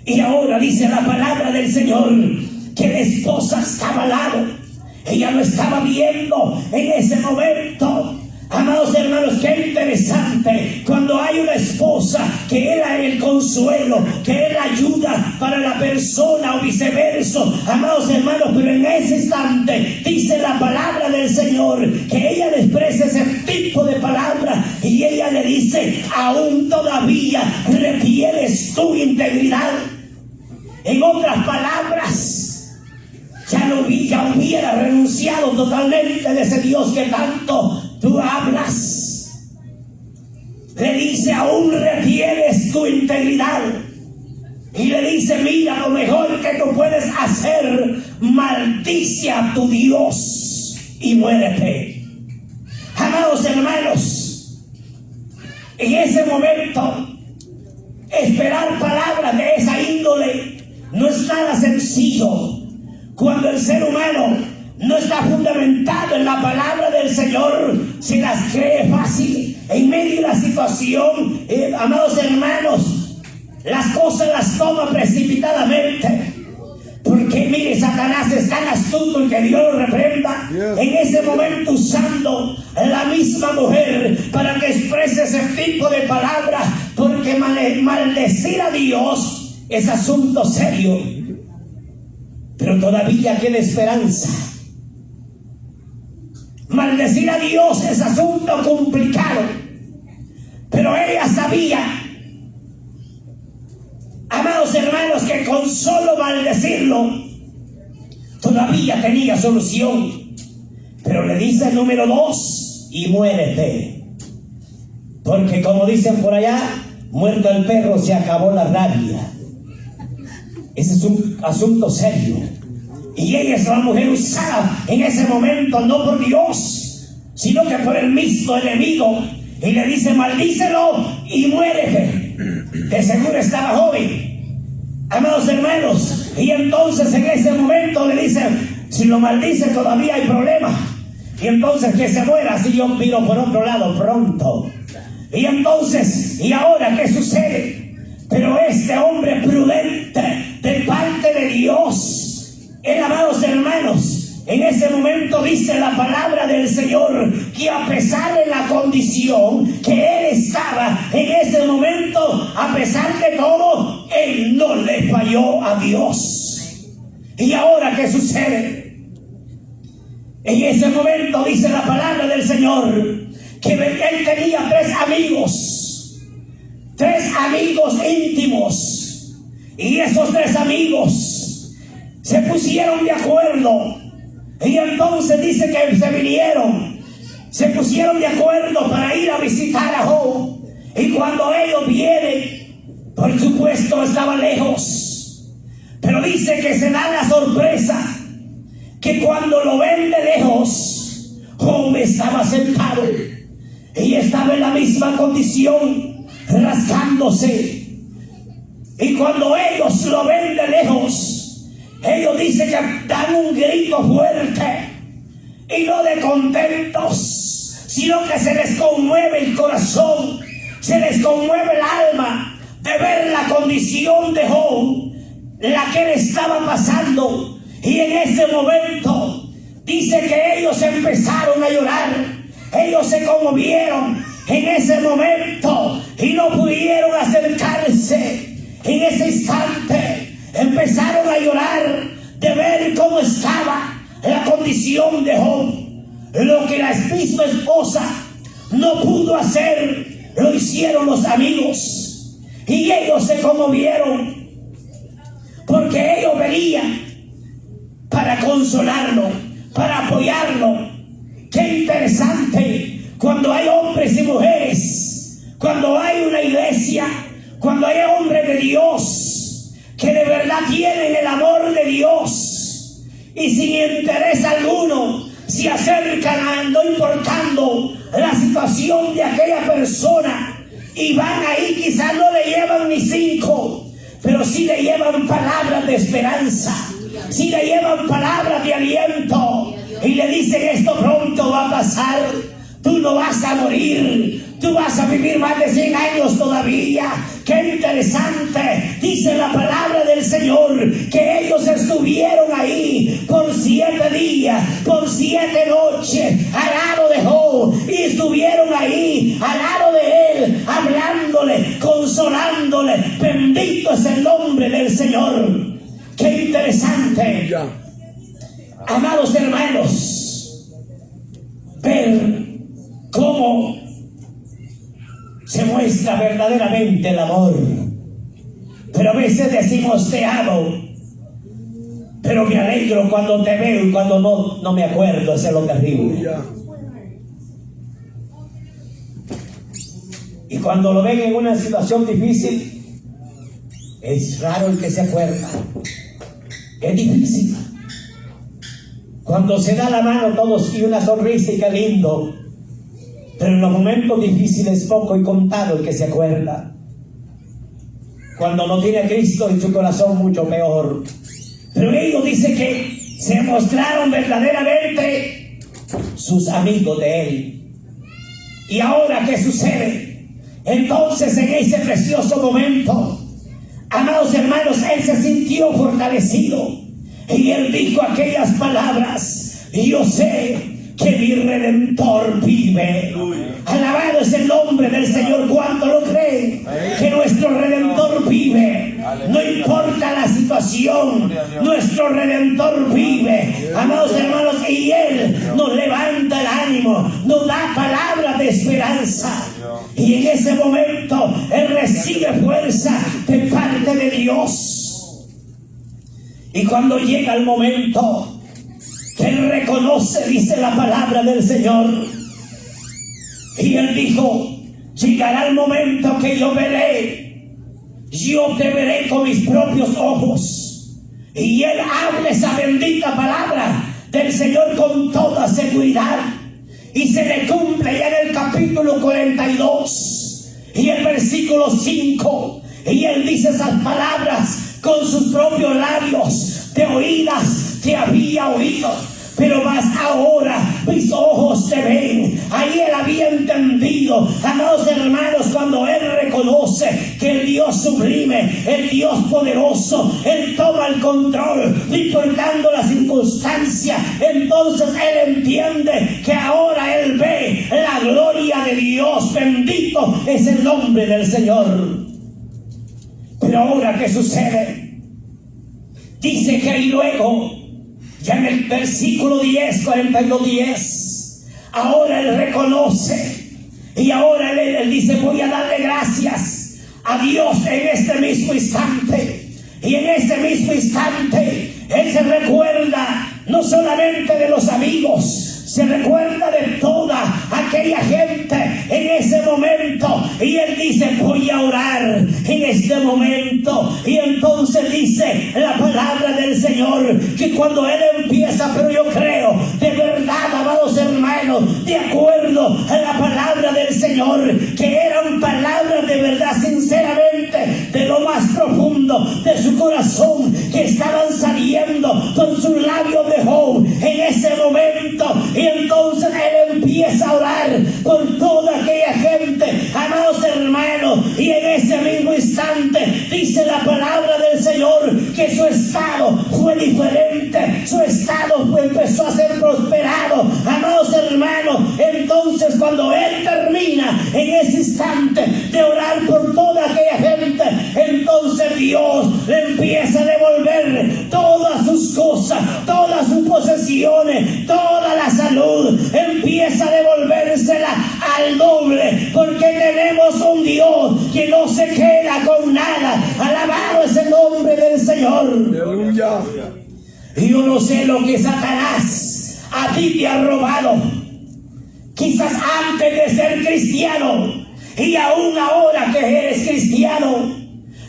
Y ahora dice la palabra del Señor que la esposa estaba al lado, ella lo estaba viendo en ese momento. Amados hermanos, qué interesante cuando hay una esposa que es el consuelo, que es la ayuda para la persona o viceversa, amados hermanos, pero en ese instante dice la palabra del Señor que ella le expresa ese tipo de palabra y ella le dice: aún todavía retienes tu integridad. En otras palabras, ya hubiera renunciado totalmente de ese Dios que tanto tú hablas. Le dice: aún retienes tu integridad. Y le dice: mira, lo mejor que tú puedes hacer, maldice a tu Dios y muérete. Amados hermanos, en ese momento, esperar palabras de esa índole no es nada sencillo. Cuando el ser humano no está fundamentado en la palabra del Señor, se las cree fácil. En medio de la situación, amados hermanos, las cosas las toma precipitadamente. Porque mire, Satanás es tan astuto, y que Dios lo reprenda, en ese momento usando la misma mujer para que exprese ese tipo de palabras. Porque maldecir a Dios es asunto serio. Pero todavía queda esperanza. Maldecir a Dios es asunto complicado. Pero ella sabía, amados hermanos, que con solo maldecirlo todavía tenía solución. Pero le dice el número 2: y muérete. Porque como dicen por allá, muerto el perro se acabó la rabia. Ese es un asunto serio. Y ella es la mujer usada en ese momento, no por Dios, sino que por el mismo enemigo. Y le dice: maldícelo y muérete. De seguro estaba joven, amados hermanos. Y entonces en ese momento le dice: si lo maldice todavía hay problema. Y entonces que se muera, si yo miro por otro lado pronto. Y entonces, ¿y ahora qué sucede? Pero este hombre prudente de parte de Dios, amados hermanos, en ese momento dice la palabra del Señor que a pesar de la condición que él estaba en ese momento, a pesar de todo, él no le falló a Dios. ¿Y ahora qué sucede? En ese momento dice la palabra del Señor que él tenía 3 amigos íntimos, y esos 3 amigos se pusieron de acuerdo. Y entonces dice que se pusieron de acuerdo para ir a visitar a Job. Y cuando ellos vienen, por supuesto estaba lejos, pero dice que se da la sorpresa que cuando lo ven de lejos, Job estaba sentado y estaba en la misma condición, rascándose. Y cuando ellos lo ven de lejos, ellos dicen que dan un grito fuerte, y no de contentos, sino que se les conmueve el corazón, se les conmueve el alma de ver la condición de Job, la que él estaba pasando. Y en ese momento dice que ellos empezaron a llorar, ellos se conmovieron en ese momento y no pudieron acercarse. En ese instante empezaron a llorar de ver cómo estaba la condición de Job. Lo que la misma esposa no pudo hacer, lo hicieron los amigos. Y ellos se conmovieron, porque ellos venían para consolarlo, para apoyarlo. Qué interesante cuando hay hombres y mujeres, cuando hay una iglesia, cuando hay hombres de Dios que de verdad tienen el amor de Dios y sin interés alguno se acercan, no importando la situación de aquella persona, y van ahí. Quizás no le llevan ni 5, pero sí le llevan palabras de esperanza, sí le llevan palabras de aliento, y le dicen: esto pronto va a pasar, tú no vas a morir, tú vas a vivir más de 100 años todavía. Qué interesante, dice la palabra del Señor, que ellos estuvieron ahí por 7 días, por 7 noches, al lado de Job, y estuvieron ahí al lado de él, hablándole, consolándole. Bendito es el nombre del Señor. Qué interesante, amados hermanos, ver cómo se muestra verdaderamente el amor. Pero a veces decimos: te amo, pero me alegro cuando te veo, y cuando no me acuerdo. Eso es lo terrible. Y cuando lo ven en una situación difícil, es raro el que se acuerda. Es difícil. Cuando se da la mano todos y una sonrisa, y qué lindo. Pero en los momentos difíciles, poco y contado el que se acuerda. Cuando no tiene a Cristo en su corazón, mucho peor. Pero ellos dicen que se mostraron verdaderamente sus amigos de él. ¿Y ahora qué sucede? Entonces, en ese precioso momento, amados hermanos, él se sintió fortalecido. Y él dijo aquellas palabras: yo sé que mi Redentor vive. Alabado es el nombre del Señor. ¿Cuánto lo creen? Que nuestro Redentor vive. No importa la situación, nuestro Redentor vive, amados hermanos, y Él nos levanta el ánimo, nos da palabras de esperanza. Y en ese momento Él recibe fuerza de parte de Dios. Y cuando llega el momento que él reconoce, dice la palabra del Señor, y él dijo: llegará el momento que yo te veré con mis propios ojos. Y él habla esa bendita palabra del Señor con toda seguridad, y se le cumple ya en el capítulo 42 y el versículo 5, y él dice esas palabras con sus propios labios: de oídas te había oído, pero más ahora mis ojos te ven. Ahí él había entendido, amados hermanos, cuando él reconoce que el Dios sublime, el Dios poderoso, él toma el control, importando la circunstancia. Entonces él entiende que ahora él ve la gloria de Dios. Bendito es el nombre del Señor. Pero ahora, ¿qué sucede? Dice que luego, ya en el versículo 10, 42:10, ahora él reconoce, y ahora él dice: voy a darle gracias a Dios en este mismo instante. Y en este mismo instante él se recuerda no solamente de los amigos, se recuerda de toda aquella gente en ese momento. Y él dice: voy a orar en este momento. Y entonces dice la palabra del Señor que cuando él empieza, pero yo creo de verdad, amados hermanos, de acuerdo a la palabra del Señor, que eran palabras de verdad, sinceramente, de lo más profundo de su corazón, que estaban saliendo con sus labios de Job en ese momento. Y entonces él empieza a orar por toda aquella gente, amados hermanos, y en ese mismo instante dice la palabra del Señor que su estado fue diferente, su estado empezó a ser prosperado, amados hermanos. Entonces cuando él termina en ese instante de orar por toda aquella gente, entonces Dios le empieza a devolver todas sus cosas, todas sus posesiones, toda la salud. Él yo no sé lo que Satanás a ti te ha robado. Quizás antes de ser cristiano y aún ahora que eres cristiano,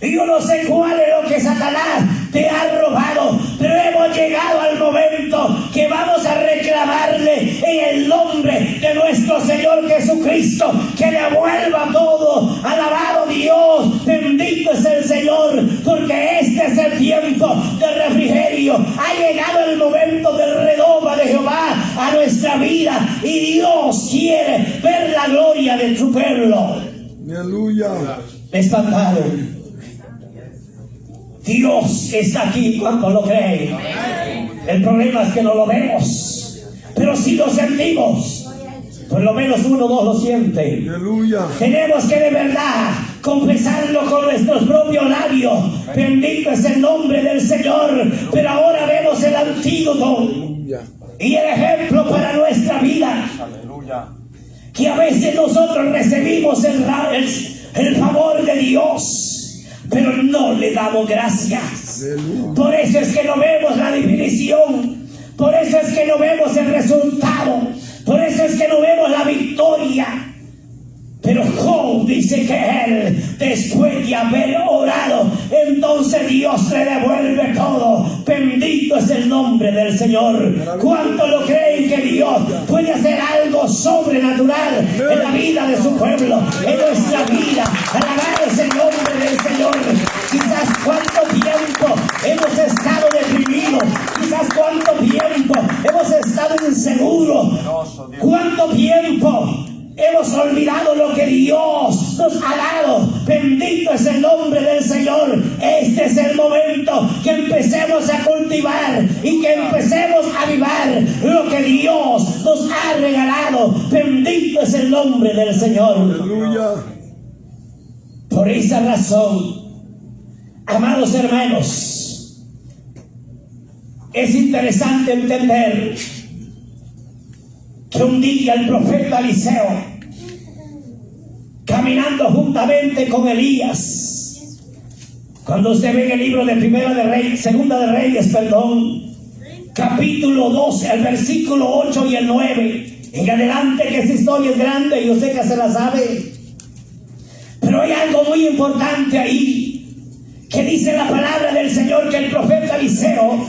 yo no sé cuál es lo que Satanás te ha robado, pero hemos llegado al momento que vamos a reclamarle en el nombre de nuestro Señor Jesucristo que le vuelva todo. Alabado Dios, bendito es el Señor, porque este es el tiempo de refrigerio. Ha llegado el momento del redoma de Jehová a nuestra vida y Dios quiere ver la gloria de su pueblo. Aleluya. Espantado. Dios está aquí, ¿cuánto lo creen? El problema es que no lo vemos, pero si lo sentimos. Por lo menos uno o dos lo siente. Aleluya. Tenemos que de verdad confesarlo con nuestros propios labios. Bendito es el nombre del Señor. Pero ahora vemos el antídoto y el ejemplo para nuestra vida. Que a veces nosotros recibimos el favor de Dios, pero no le damos gracias. Por eso es que no vemos la definición. Por eso es que no vemos el resultado. Por eso es que no vemos la victoria. Pero Job dice que él, después de haber orado, entonces Dios le devuelve todo. Bendito es el nombre del Señor. ¿Cuánto lo creen que Dios puede hacer algo sobrenatural en la vida de su pueblo, en nuestra vida? Alabado es el nombre del Señor. Quizás cuánto tiempo hemos estado deprimidos, quizás cuánto tiempo hemos estado inseguros, cuánto tiempo hemos olvidado lo que Dios nos ha dado. Bendito es el nombre del Señor. Este es el momento que empecemos a cultivar y que empecemos a avivar lo que Dios nos ha regalado. Bendito es el nombre del Señor. Aleluya. Por esa razón, amados hermanos, es interesante entender que un día el profeta Eliseo, caminando juntamente con Elías, cuando usted ve en el libro de Segunda de Reyes, capítulo 12, el versículo 8 y el 9, en adelante, que esa historia es grande y usted que se la sabe, pero hay algo muy importante ahí, que dice la palabra del Señor que el profeta Eliseo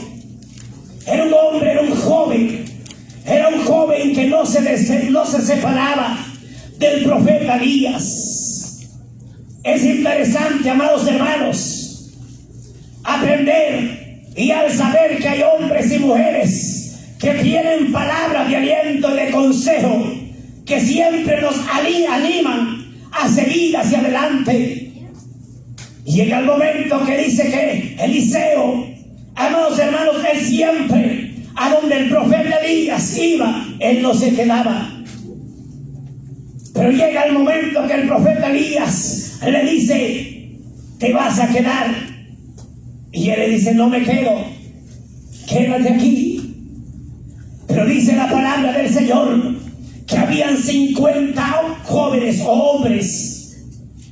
era un hombre, era un joven que no se separaba del profeta Elías. Es interesante, amados hermanos, aprender y al saber que hay hombres y mujeres que tienen palabras de aliento y de consejo, que siempre nos animan a seguir hacia adelante. Y llega el momento que dice que Eliseo, amados hermanos, él siempre, a donde el profeta Elías iba, él no se quedaba. Pero llega el momento que el profeta Elías le dice: te vas a quedar. Y él le dice: no me quedo, quédate aquí. Pero dice la palabra del Señor que habían 50 jóvenes o hombres,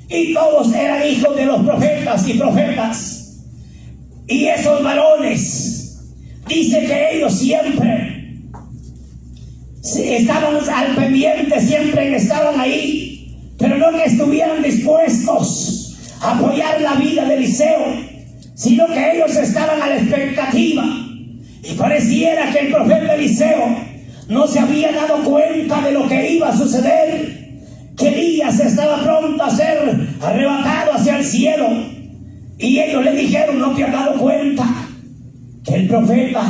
y todos eran hijos de los profetas y profetas. Y esos varones, dice que ellos siempre estaban al pendiente, siempre estaban ahí, pero no que estuvieran dispuestos a apoyar la vida de Eliseo, sino que ellos estaban a la expectativa. Y pareciera que el profeta Eliseo no se había dado cuenta de lo que iba a suceder, que Elías estaba pronto a ser arrebatado hacia el cielo. Y ellos le dijeron: ¿no te has dado cuenta que el profeta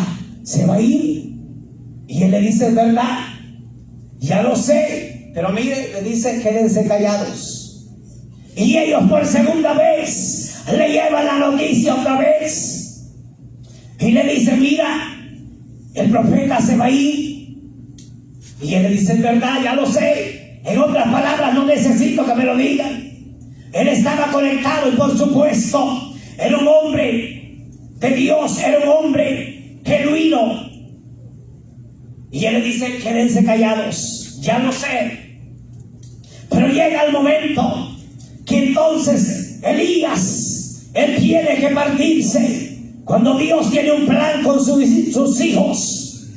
se va a ir? Y él le dice: es verdad, ya lo sé, pero mire, le dice: quédense callados. Y ellos por segunda vez le llevan la noticia otra vez y le dice: mira, el profeta se va a ir. Y él le dice: es verdad, ya lo sé. En otras palabras, no necesito que me lo digan. Él estaba conectado y por supuesto era un hombre de Dios, era un hombre genuino. Y él le dice: quédense callados, ya lo sé. Pero llega el momento que entonces Elías, él tiene que partirse. Cuando Dios tiene un plan con sus hijos,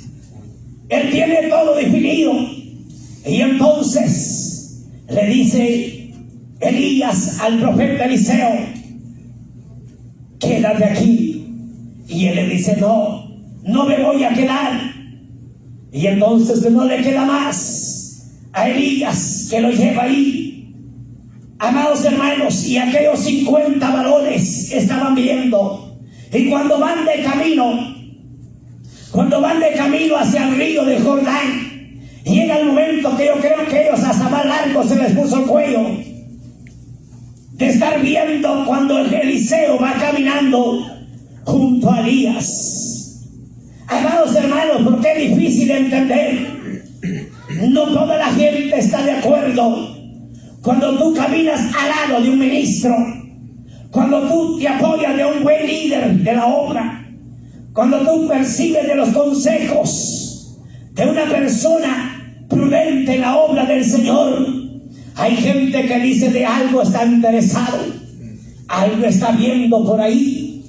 Él tiene todo definido. Y entonces le dice Elías al profeta Eliseo: quédate aquí. Y él le dice: no me voy a quedar. Y entonces no le queda más a Elías que lo lleva ahí. Amados hermanos, y aquellos 50 varones estaban viendo. Y cuando van de camino hacia el río de Jordán, llega el momento que yo creo que ellos hasta más largo se les puso el cuello de estar viendo cuando Eliseo va caminando junto a Elías. Amados hermanos, porque es difícil de entender. No toda la gente está de acuerdo cuando tú caminas al lado de un ministro, cuando tú te apoyas de un buen líder de la obra, cuando tú percibes de los consejos de una persona prudente en la obra del Señor. Hay gente que dice de algo está interesado, algo está viendo por ahí,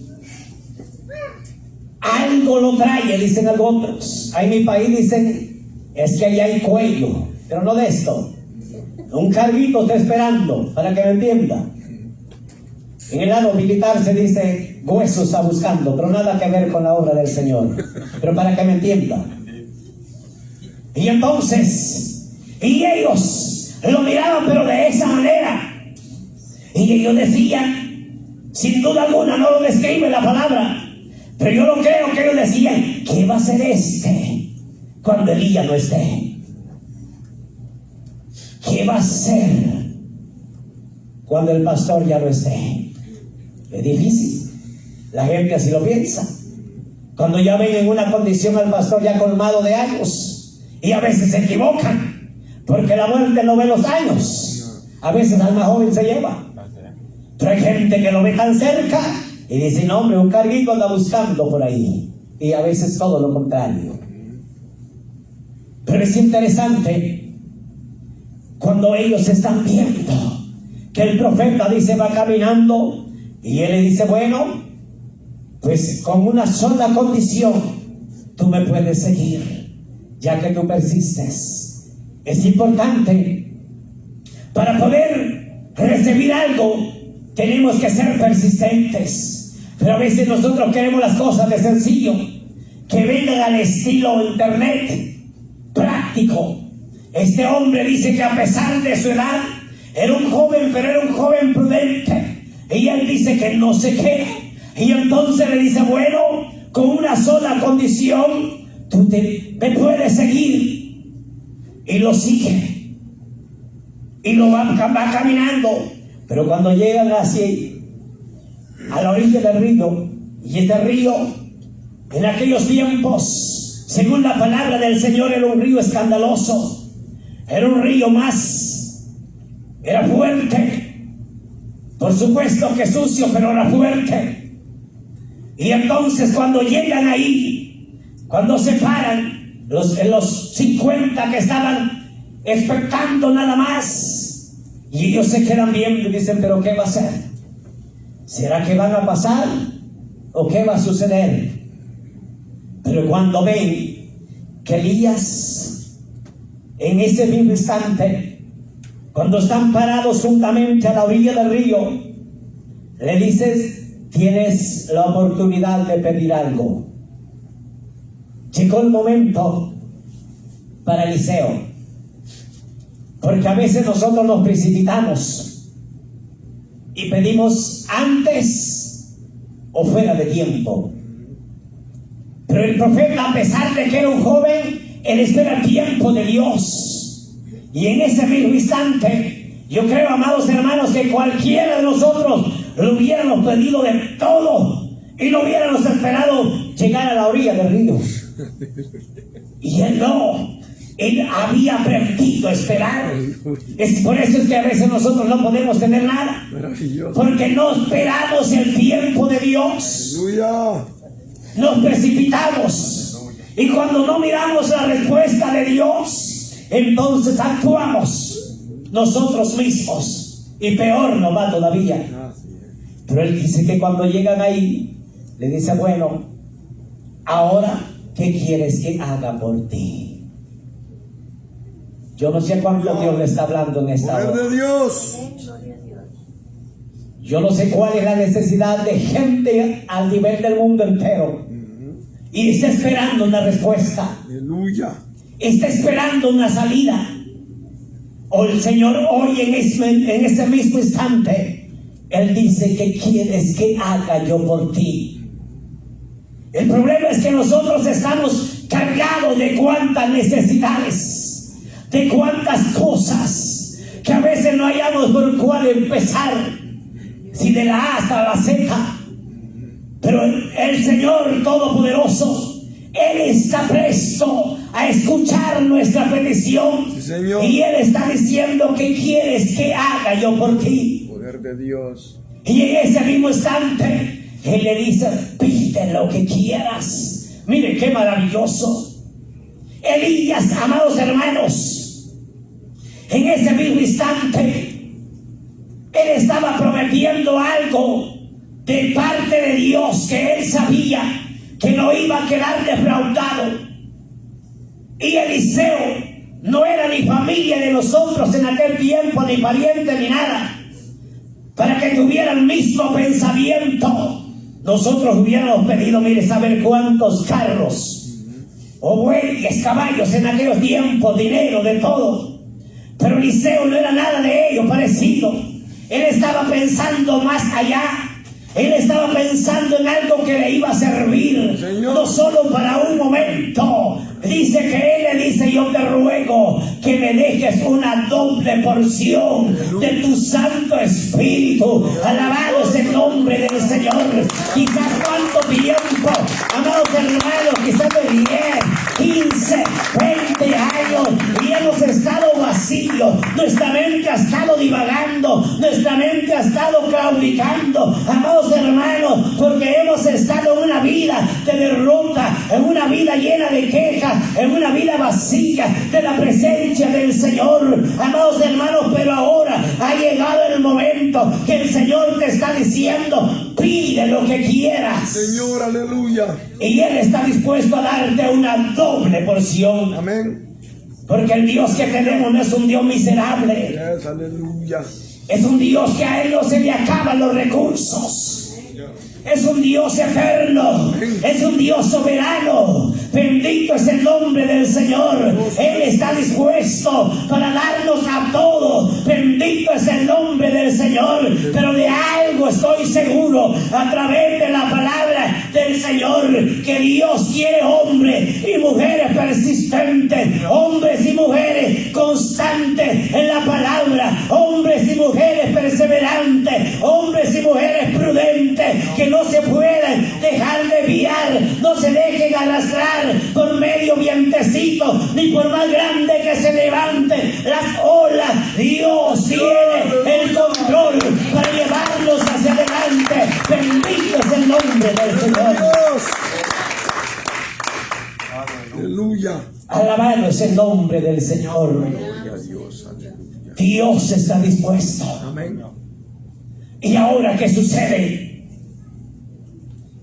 algo lo trae, dicen algunos. Ahí en mi país dicen: es que ahí hay cuello, pero no de esto. Un carguito está esperando, para que me entienda. En el lado militar se dice: hueso está buscando, pero nada que ver con la obra del Señor. Pero para que me entienda. Y entonces, y ellos lo miraban, pero de esa manera. Y ellos decían, sin duda alguna, no lo describe la palabra, pero yo lo creo que ellos decían: ¿qué va a ser cuando Elías no esté? ¿Qué va a ser cuando el pastor ya no esté? Es difícil. La gente así lo piensa. Cuando ya ven en una condición al pastor ya colmado de años, y a veces se equivocan, porque la muerte no ve los años. A veces al más joven se lleva. Pero hay gente que lo ve tan cerca y dice: no, hombre, un carguito anda buscando por ahí. Y a veces todo lo contrario. Pero es interesante cuando ellos están viendo que el profeta dice va caminando, y él le dice: bueno, pues con una sola condición tú me puedes seguir, ya que tú persistes. Es importante, para poder recibir algo tenemos que ser persistentes. Pero a veces nosotros queremos las cosas de sencillo, que vengan al estilo internet, práctico. Este hombre dice que a pesar de su edad era un joven, pero era un joven prudente. Y él dice que no sé qué. Y entonces le dice: bueno, con una sola condición tú me puedes seguir. Y lo sigue. Y lo va caminando. Pero cuando llegan así a la orilla del río, y este río en aquellos tiempos, según la palabra del Señor, era un río escandaloso. Era un río era fuerte. Por supuesto que sucio, pero era fuerte. Y entonces cuando llegan ahí, cuando se paran los 50 que estaban expectando nada más, y ellos se quedan viendo y dicen: pero ¿qué va a ser? ¿Será que van a pasar? ¿O qué va a suceder? Pero cuando ven que Elías, en ese mismo instante, cuando están parados juntamente a la orilla del río, le dices: tienes la oportunidad de pedir algo. Llegó el momento para Eliseo, porque a veces nosotros nos precipitamos y pedimos antes o fuera de tiempo. Pero el profeta, a pesar de que era un joven, él espera el tiempo de Dios. Y en ese mismo instante, yo creo, amados hermanos, que cualquiera de nosotros lo hubiéramos pedido de todo y no hubiéramos esperado llegar a la orilla del río. Y él no. Él había aprendido a esperar. Es por eso es que a veces nosotros no podemos tener nada, porque no esperamos el tiempo de Dios. Aleluya. Nos precipitamos, y cuando no miramos la respuesta de Dios, entonces actuamos nosotros mismos, y peor nos va todavía. Pero él dice que cuando llegan ahí, le dice, bueno, ahora, ¿qué quieres que haga por ti? Yo no sé cuánto Dios le está hablando en esta hora. Poder de Dios. Yo no sé cuál es la necesidad de gente al nivel del mundo entero. Y está esperando una respuesta. Aleluya. Está esperando una salida. O el Señor hoy en este mismo instante, Él dice, ¿qué quieres que haga yo por ti? El problema es que nosotros estamos cargados de cuantas necesidades, de cuantas cosas, que a veces no hayamos por cuál empezar, si de la A hasta la Z. Pero el Señor Todopoderoso, Él está presto a escuchar nuestra petición. Sí, Señor. Y Él está diciendo, ¿qué quieres que haga yo por ti? Poder de Dios. Y en ese mismo instante, Él le dice, pide lo que quieras. Mire qué maravilloso. Elías, amados hermanos, en ese mismo instante, Él estaba prometiendo algo de parte de Dios, que él sabía que no iba a quedar defraudado. Y Eliseo no era ni familia de nosotros en aquel tiempo, ni pariente ni nada, para que tuviera el mismo pensamiento. Nosotros hubiéramos pedido, mire, saber cuántos carros o bueyes, caballos en aquellos tiempos, dinero, de todo. Pero Eliseo no era nada de ello parecido. Él estaba pensando más allá. Él estaba pensando en algo que le iba a servir, Señor, no solo para un momento. Dice que Él le dice, yo te ruego que me dejes una doble porción de tu Santo Espíritu. Alabado es el nombre del Señor. Quizás cuánto tiempo, amados hermanos, quizás de 10, 15, 20 años, y hemos estado vacíos. Nuestra mente ha estado divagando, nuestra mente ha estado claudicando, amados hermanos, porque hemos estado en una vida de derrota, en una vida llena de quejas, en una vida vacía de la presencia del Señor, amados hermanos. Pero ahora ha llegado el momento que el Señor te está diciendo, pide lo que quieras. Señor, aleluya. Y Él está dispuesto a darte una doble porción. Amén. Porque el Dios que tenemos no es un Dios miserable. Yes, aleluya. Es un Dios que a Él no se le acaban los recursos. Es un Dios eterno. Es un Dios soberano. Bendito es el nombre del Señor. Él está dispuesto para darnos a todos. Bendito es el nombre del Señor. Pero de algo estoy seguro, a través de la palabra del Señor, que Dios quiere hombres y mujeres persistentes, hombres y mujeres constantes en la palabra, hombres y mujeres perseverantes, hombres y mujeres prudentes, que no se pueden dejar desviar, no se dejen arrastrar por medio vientecito, ni por más grande que se levante las olas. Dios tiene el control para llevarlos hacia adelante. Bendito es el nombre del Señor. Aleluya. Alabado es el nombre del Señor. Gloria a Dios. Aleluya. Dios está dispuesto. Amén. ¿Y ahora qué sucede?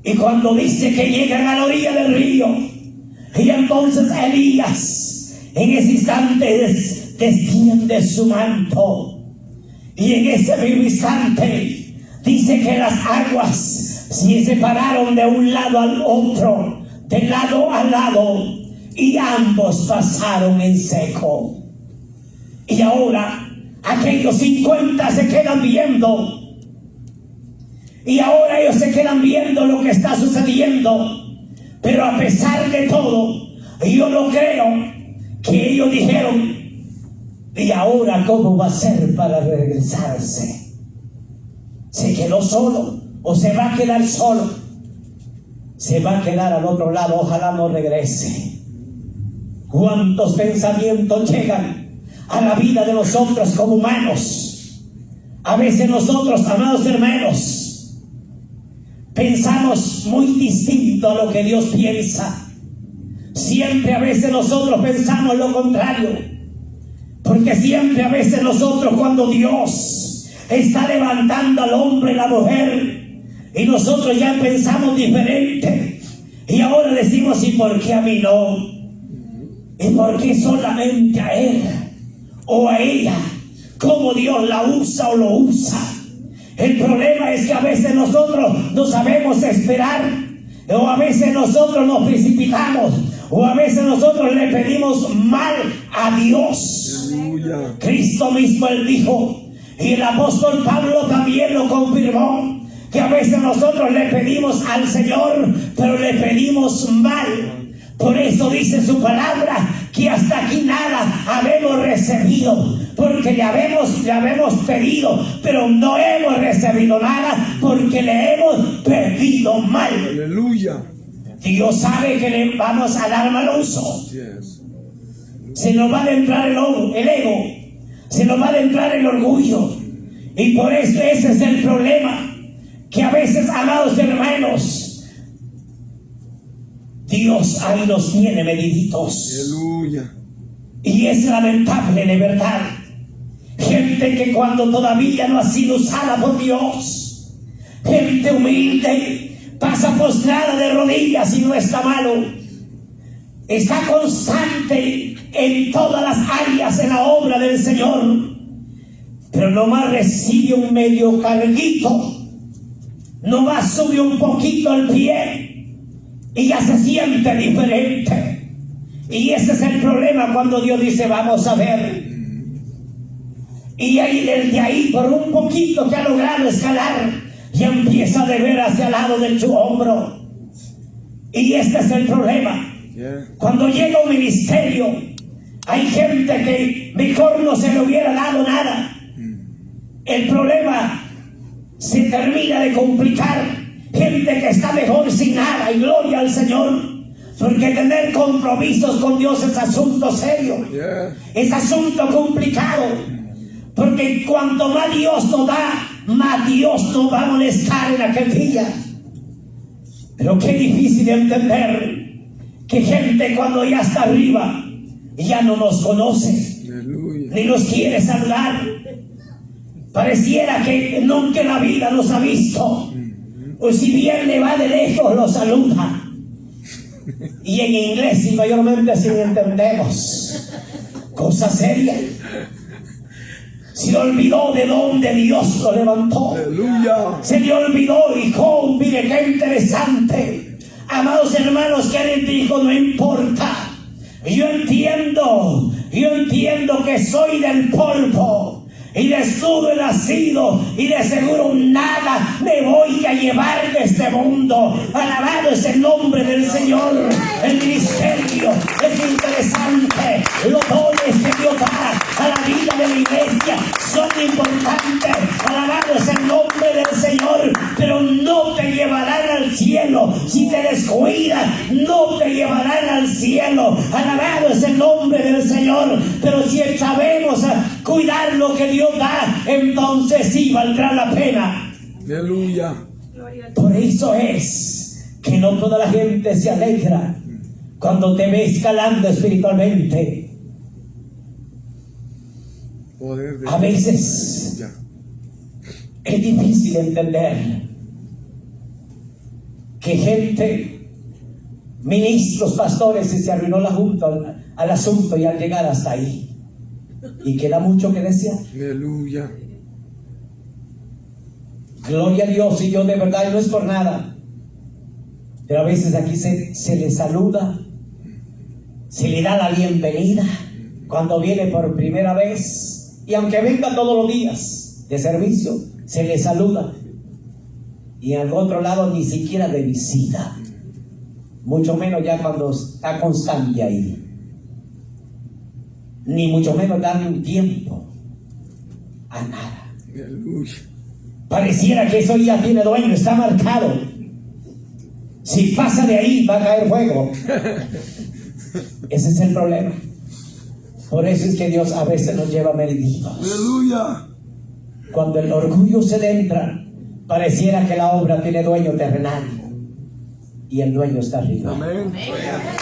Y cuando dice que llegan a la orilla del río, y entonces Elías en ese instante desciende su manto, y en ese mismo instante dice que las aguas se separaron de un lado al otro, de lado a lado, y ambos pasaron en seco. Y ahora aquellos 50 se quedan viendo. Y ahora ellos se quedan viendo lo que está sucediendo. Pero a pesar de todo, yo no creo que ellos dijeron, ¿y ahora cómo va a ser para regresarse? ¿Se quedó solo o se va a quedar solo? Se va a quedar al otro lado, ojalá no regrese. ¿Cuántos pensamientos llegan a la vida de nosotros como humanos? A veces nosotros, amados hermanos, pensamos muy distinto a lo que Dios piensa. Siempre a veces nosotros pensamos lo contrario. Porque siempre a veces nosotros, cuando Dios está levantando al hombre y la mujer, Y nosotros ya pensamos diferente. Y ahora decimos, ¿y por qué a mí no? ¿Y por qué solamente a él o a ella? ¿Cómo Dios la usa o lo usa? El problema es que a veces nosotros no sabemos esperar, o a veces nosotros nos precipitamos, o a veces nosotros le pedimos mal a Dios. Aleluya. Cristo mismo él dijo, y el apóstol Pablo también lo confirmó, que a veces nosotros le pedimos al Señor, pero le pedimos mal. Por eso dice su palabra que hasta aquí nada habemos recibido, porque le habemos pedido, pero no hemos recibido nada porque le hemos pedido mal. Aleluya. Dios sabe que le vamos a dar mal uso. Yes. Se nos va a entrar el ego, se nos va a entrar el orgullo, y por eso ese es el problema, que a veces, amados hermanos, Dios ahí nos tiene mediditos. Aleluya. Y es lamentable, de verdad, gente que cuando todavía no ha sido usada por Dios, gente humilde, pasa postrada de rodillas y no está malo, está constante en todas las áreas en la obra del Señor, pero nomás recibe un medio carguito, nomás sube un poquito el pie y ya se siente diferente. Y ese es el problema cuando Dios dice, vamos a ver. Y ahí, desde ahí, por un poquito que ha logrado escalar, ya empieza a ver hacia el lado de su hombro. Y este es el problema. Yeah. Cuando llega un ministerio, hay gente que mejor no se le hubiera dado nada. El problema se termina de complicar. Gente que está mejor sin nada, y gloria al Señor, porque tener compromisos con Dios es asunto serio. Yeah. Es asunto complicado, porque cuanto más Dios nos da, más Dios nos va a molestar en aquel día. Pero qué difícil de entender que gente cuando ya está arriba ya no nos conoce. Aleluya. Ni nos quiere saludar. Pareciera que nunca en la vida nos ha visto, o si bien le va de lejos lo saluda. Y en inglés, y mayormente si entendemos, cosa seria. Se le olvidó de dónde Dios lo levantó. Aleluya. Se le olvidó, hijo. Mire qué interesante. Amados hermanos, que él dijo, no importa. Yo entiendo que soy del polvo, y desnudo he nacido, y de seguro nada me voy a llevar de este mundo. Alabado es el nombre del Señor. El ministerio es interesante. Los dones que Dios da a la vida de la iglesia son importantes. Alabado es el nombre del Señor, pero no te llevarán al cielo. Si te descuidas, no te llevarán al cielo. Alabado es el nombre del Señor, pero si sabemos cuidar lo que Dios da, entonces sí valdrá la pena. Aleluya. Por eso es que no toda la gente se alegra cuando te ve escalando espiritualmente. Poder de A veces Ya. es difícil entender que gente, ministros, pastores, se arruinó la junta al asunto y al llegar hasta ahí. Y queda mucho que desear. Aleluya. Gloria a Dios, y yo de verdad no es por nada, pero a veces aquí se le saluda, se le da la bienvenida cuando viene por primera vez, y aunque venga todos los días de servicio, se le saluda, y al otro lado ni siquiera de visita, mucho menos ya cuando está constante ahí, ni mucho menos darle un tiempo a nada. Aleluya. Pareciera que eso ya tiene dueño, está marcado. Si pasa de ahí va a caer fuego. Ese es el problema. Por eso es que Dios a veces nos lleva mediditos. Aleluya. Cuando el orgullo se le entra, pareciera que la obra tiene dueño terrenal y el dueño está arriba. Amén.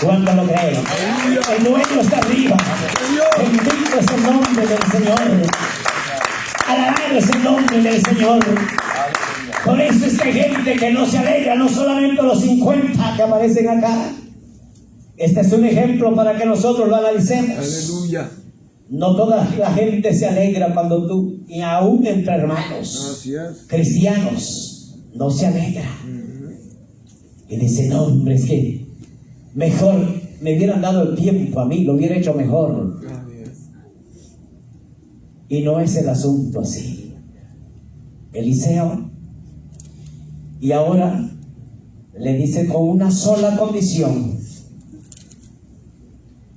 ¿Cuándo lo creen? El dueño está arriba. Bendito es el nombre del Señor. Alabado es el nombre del Señor. Por eso es que hay gente que no se alegra, no solamente los 50 que aparecen acá. Este es un ejemplo para que nosotros lo analicemos. Aleluya. No toda la gente se alegra cuando tú, y aún entre hermanos, Así es. cristianos, no se alegra. Y dice, no, hombre, es que mejor me hubieran dado el tiempo a mí, lo hubiera hecho mejor. Así es. Y no es el asunto así. Eliseo, y ahora le dice con una sola condición: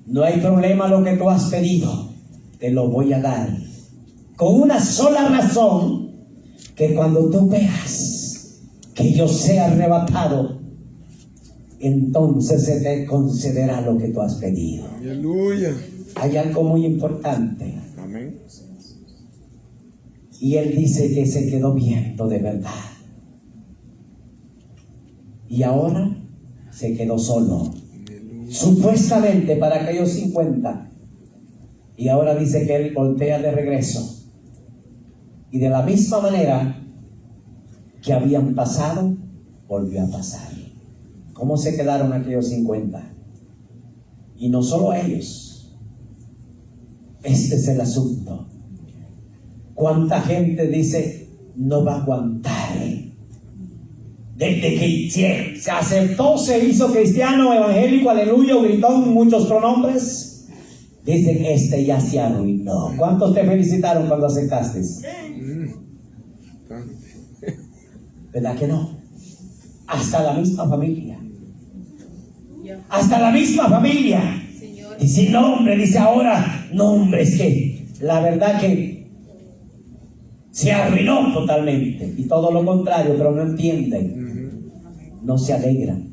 no hay problema lo que tú has pedido, te lo voy a dar. Con una sola razón, que cuando tú veas que yo sea arrebatado, entonces se te concederá lo que tú has pedido. Aleluya. Hay algo muy importante. Amén. Y él dice que se quedó viendo de verdad. Y ahora se quedó solo. Supuestamente para aquellos 50. Y ahora dice que él voltea de regreso. Y de la misma manera que habían pasado, volvió a pasar. ¿Cómo se quedaron aquellos 50? Y no solo ellos. Este es el asunto. ¿Cuánta gente dice no va a aguantar? Desde que se aceptó, se hizo cristiano, evangélico, aleluya, gritón, muchos pronombres, dicen, este ya se arruinó. ¿Cuántos te felicitaron cuando aceptaste? ¿Verdad que no? Hasta la misma familia. Hasta la misma familia. Dice, no, hombre, dice ahora, no, hombre, es que la verdad que se arruinó totalmente. Y todo lo contrario, pero no entienden. No se alegran.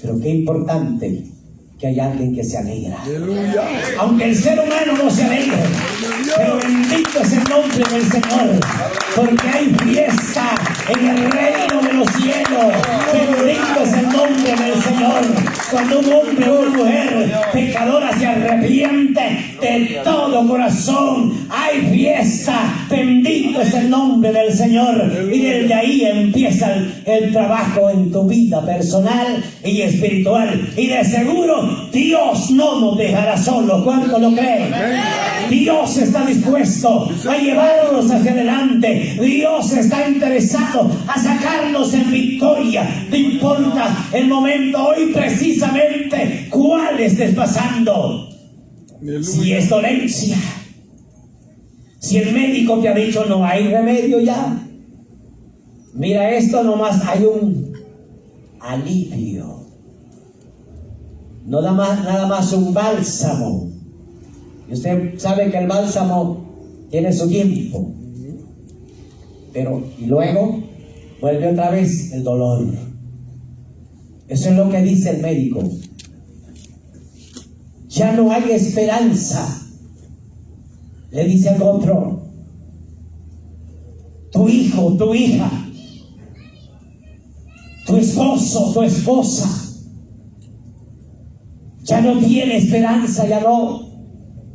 Pero qué importante que hay alguien que se alegra. Aleluya. Aunque el ser humano no se alegra, pero bendito es el nombre del Señor, porque hay fiesta en el reino de los cielos. Bendito es el nombre del Señor. Cuando un hombre o una mujer pecadora se arrepiente de todo corazón, hay fiesta. Bendito es el nombre del Señor. Y desde ahí empieza el trabajo en tu vida personal y espiritual. Y de seguro Dios no nos dejará solos. ¿Cuánto lo creen? Dios está dispuesto a llevarnos hacia adelante. Dios está interesado a sacarnos en victoria. No importa el momento, hoy precisamente cuál estés pasando. Si es dolencia, si el médico te ha dicho no hay remedio ya, mira esto, nomás hay un alivio. No nada más un bálsamo. Y usted sabe que el bálsamo tiene su tiempo. Pero y luego vuelve otra vez el dolor. Eso es lo que dice el médico. Ya no hay esperanza. Le dice al otro, tu hijo, tu hija, tu esposo, tu esposa, ya no tiene esperanza, ya no.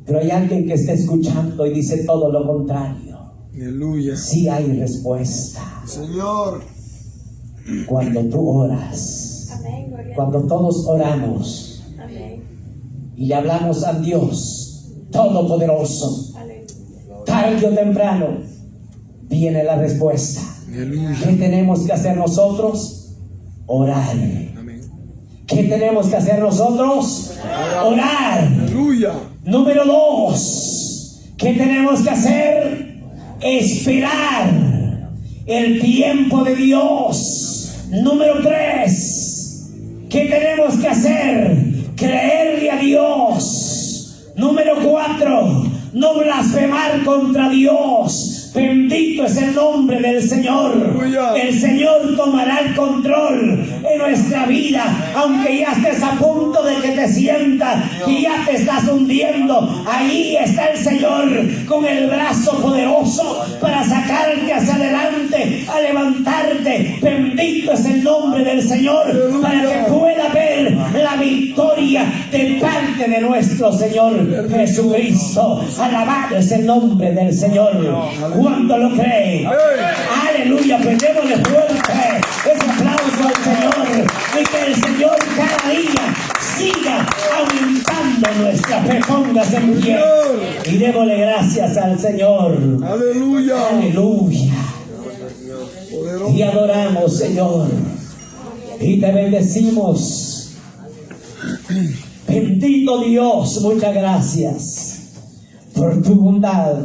Pero hay alguien que está escuchando y dice todo lo contrario. Aleluya. Sí hay respuesta. Señor. Cuando tú oras. Amén. Cuando todos oramos. Amén. Y le hablamos a Dios Todopoderoso. Aleluya. Tarde o temprano viene la respuesta. Aleluya. ¿Qué tenemos que hacer nosotros? Orar. Amén. ¿Qué tenemos que hacer nosotros? Orar. Aleluya. Número 2, ¿qué tenemos que hacer? Esperar el tiempo de Dios. Número 3, ¿qué tenemos que hacer? Creerle a Dios. Número 4, no blasfemar contra Dios. Bendito es el nombre del Señor. Aleluya. El Señor tomará el control en nuestra vida, aunque ya estés a punto de que te sientas y ya te estás hundiendo. Ahí está el Señor con el brazo poderoso para sacarte hacia adelante, a levantarte. Bendito es el nombre del Señor, para que pueda ver la victoria de parte de nuestro Señor Jesucristo. Alabado es el nombre del Señor. ¿Cuánto lo cree? Aleluya, pues démosle fuerte ese aplauso al Señor. Y que el Señor cada día siga aumentando nuestra fe. Póngase en pie y démosle gracias al Señor. Aleluya. Aleluya. Poderoso. Y adoramos, Señor. Y te bendecimos. Bendito Dios, muchas gracias por tu bondad.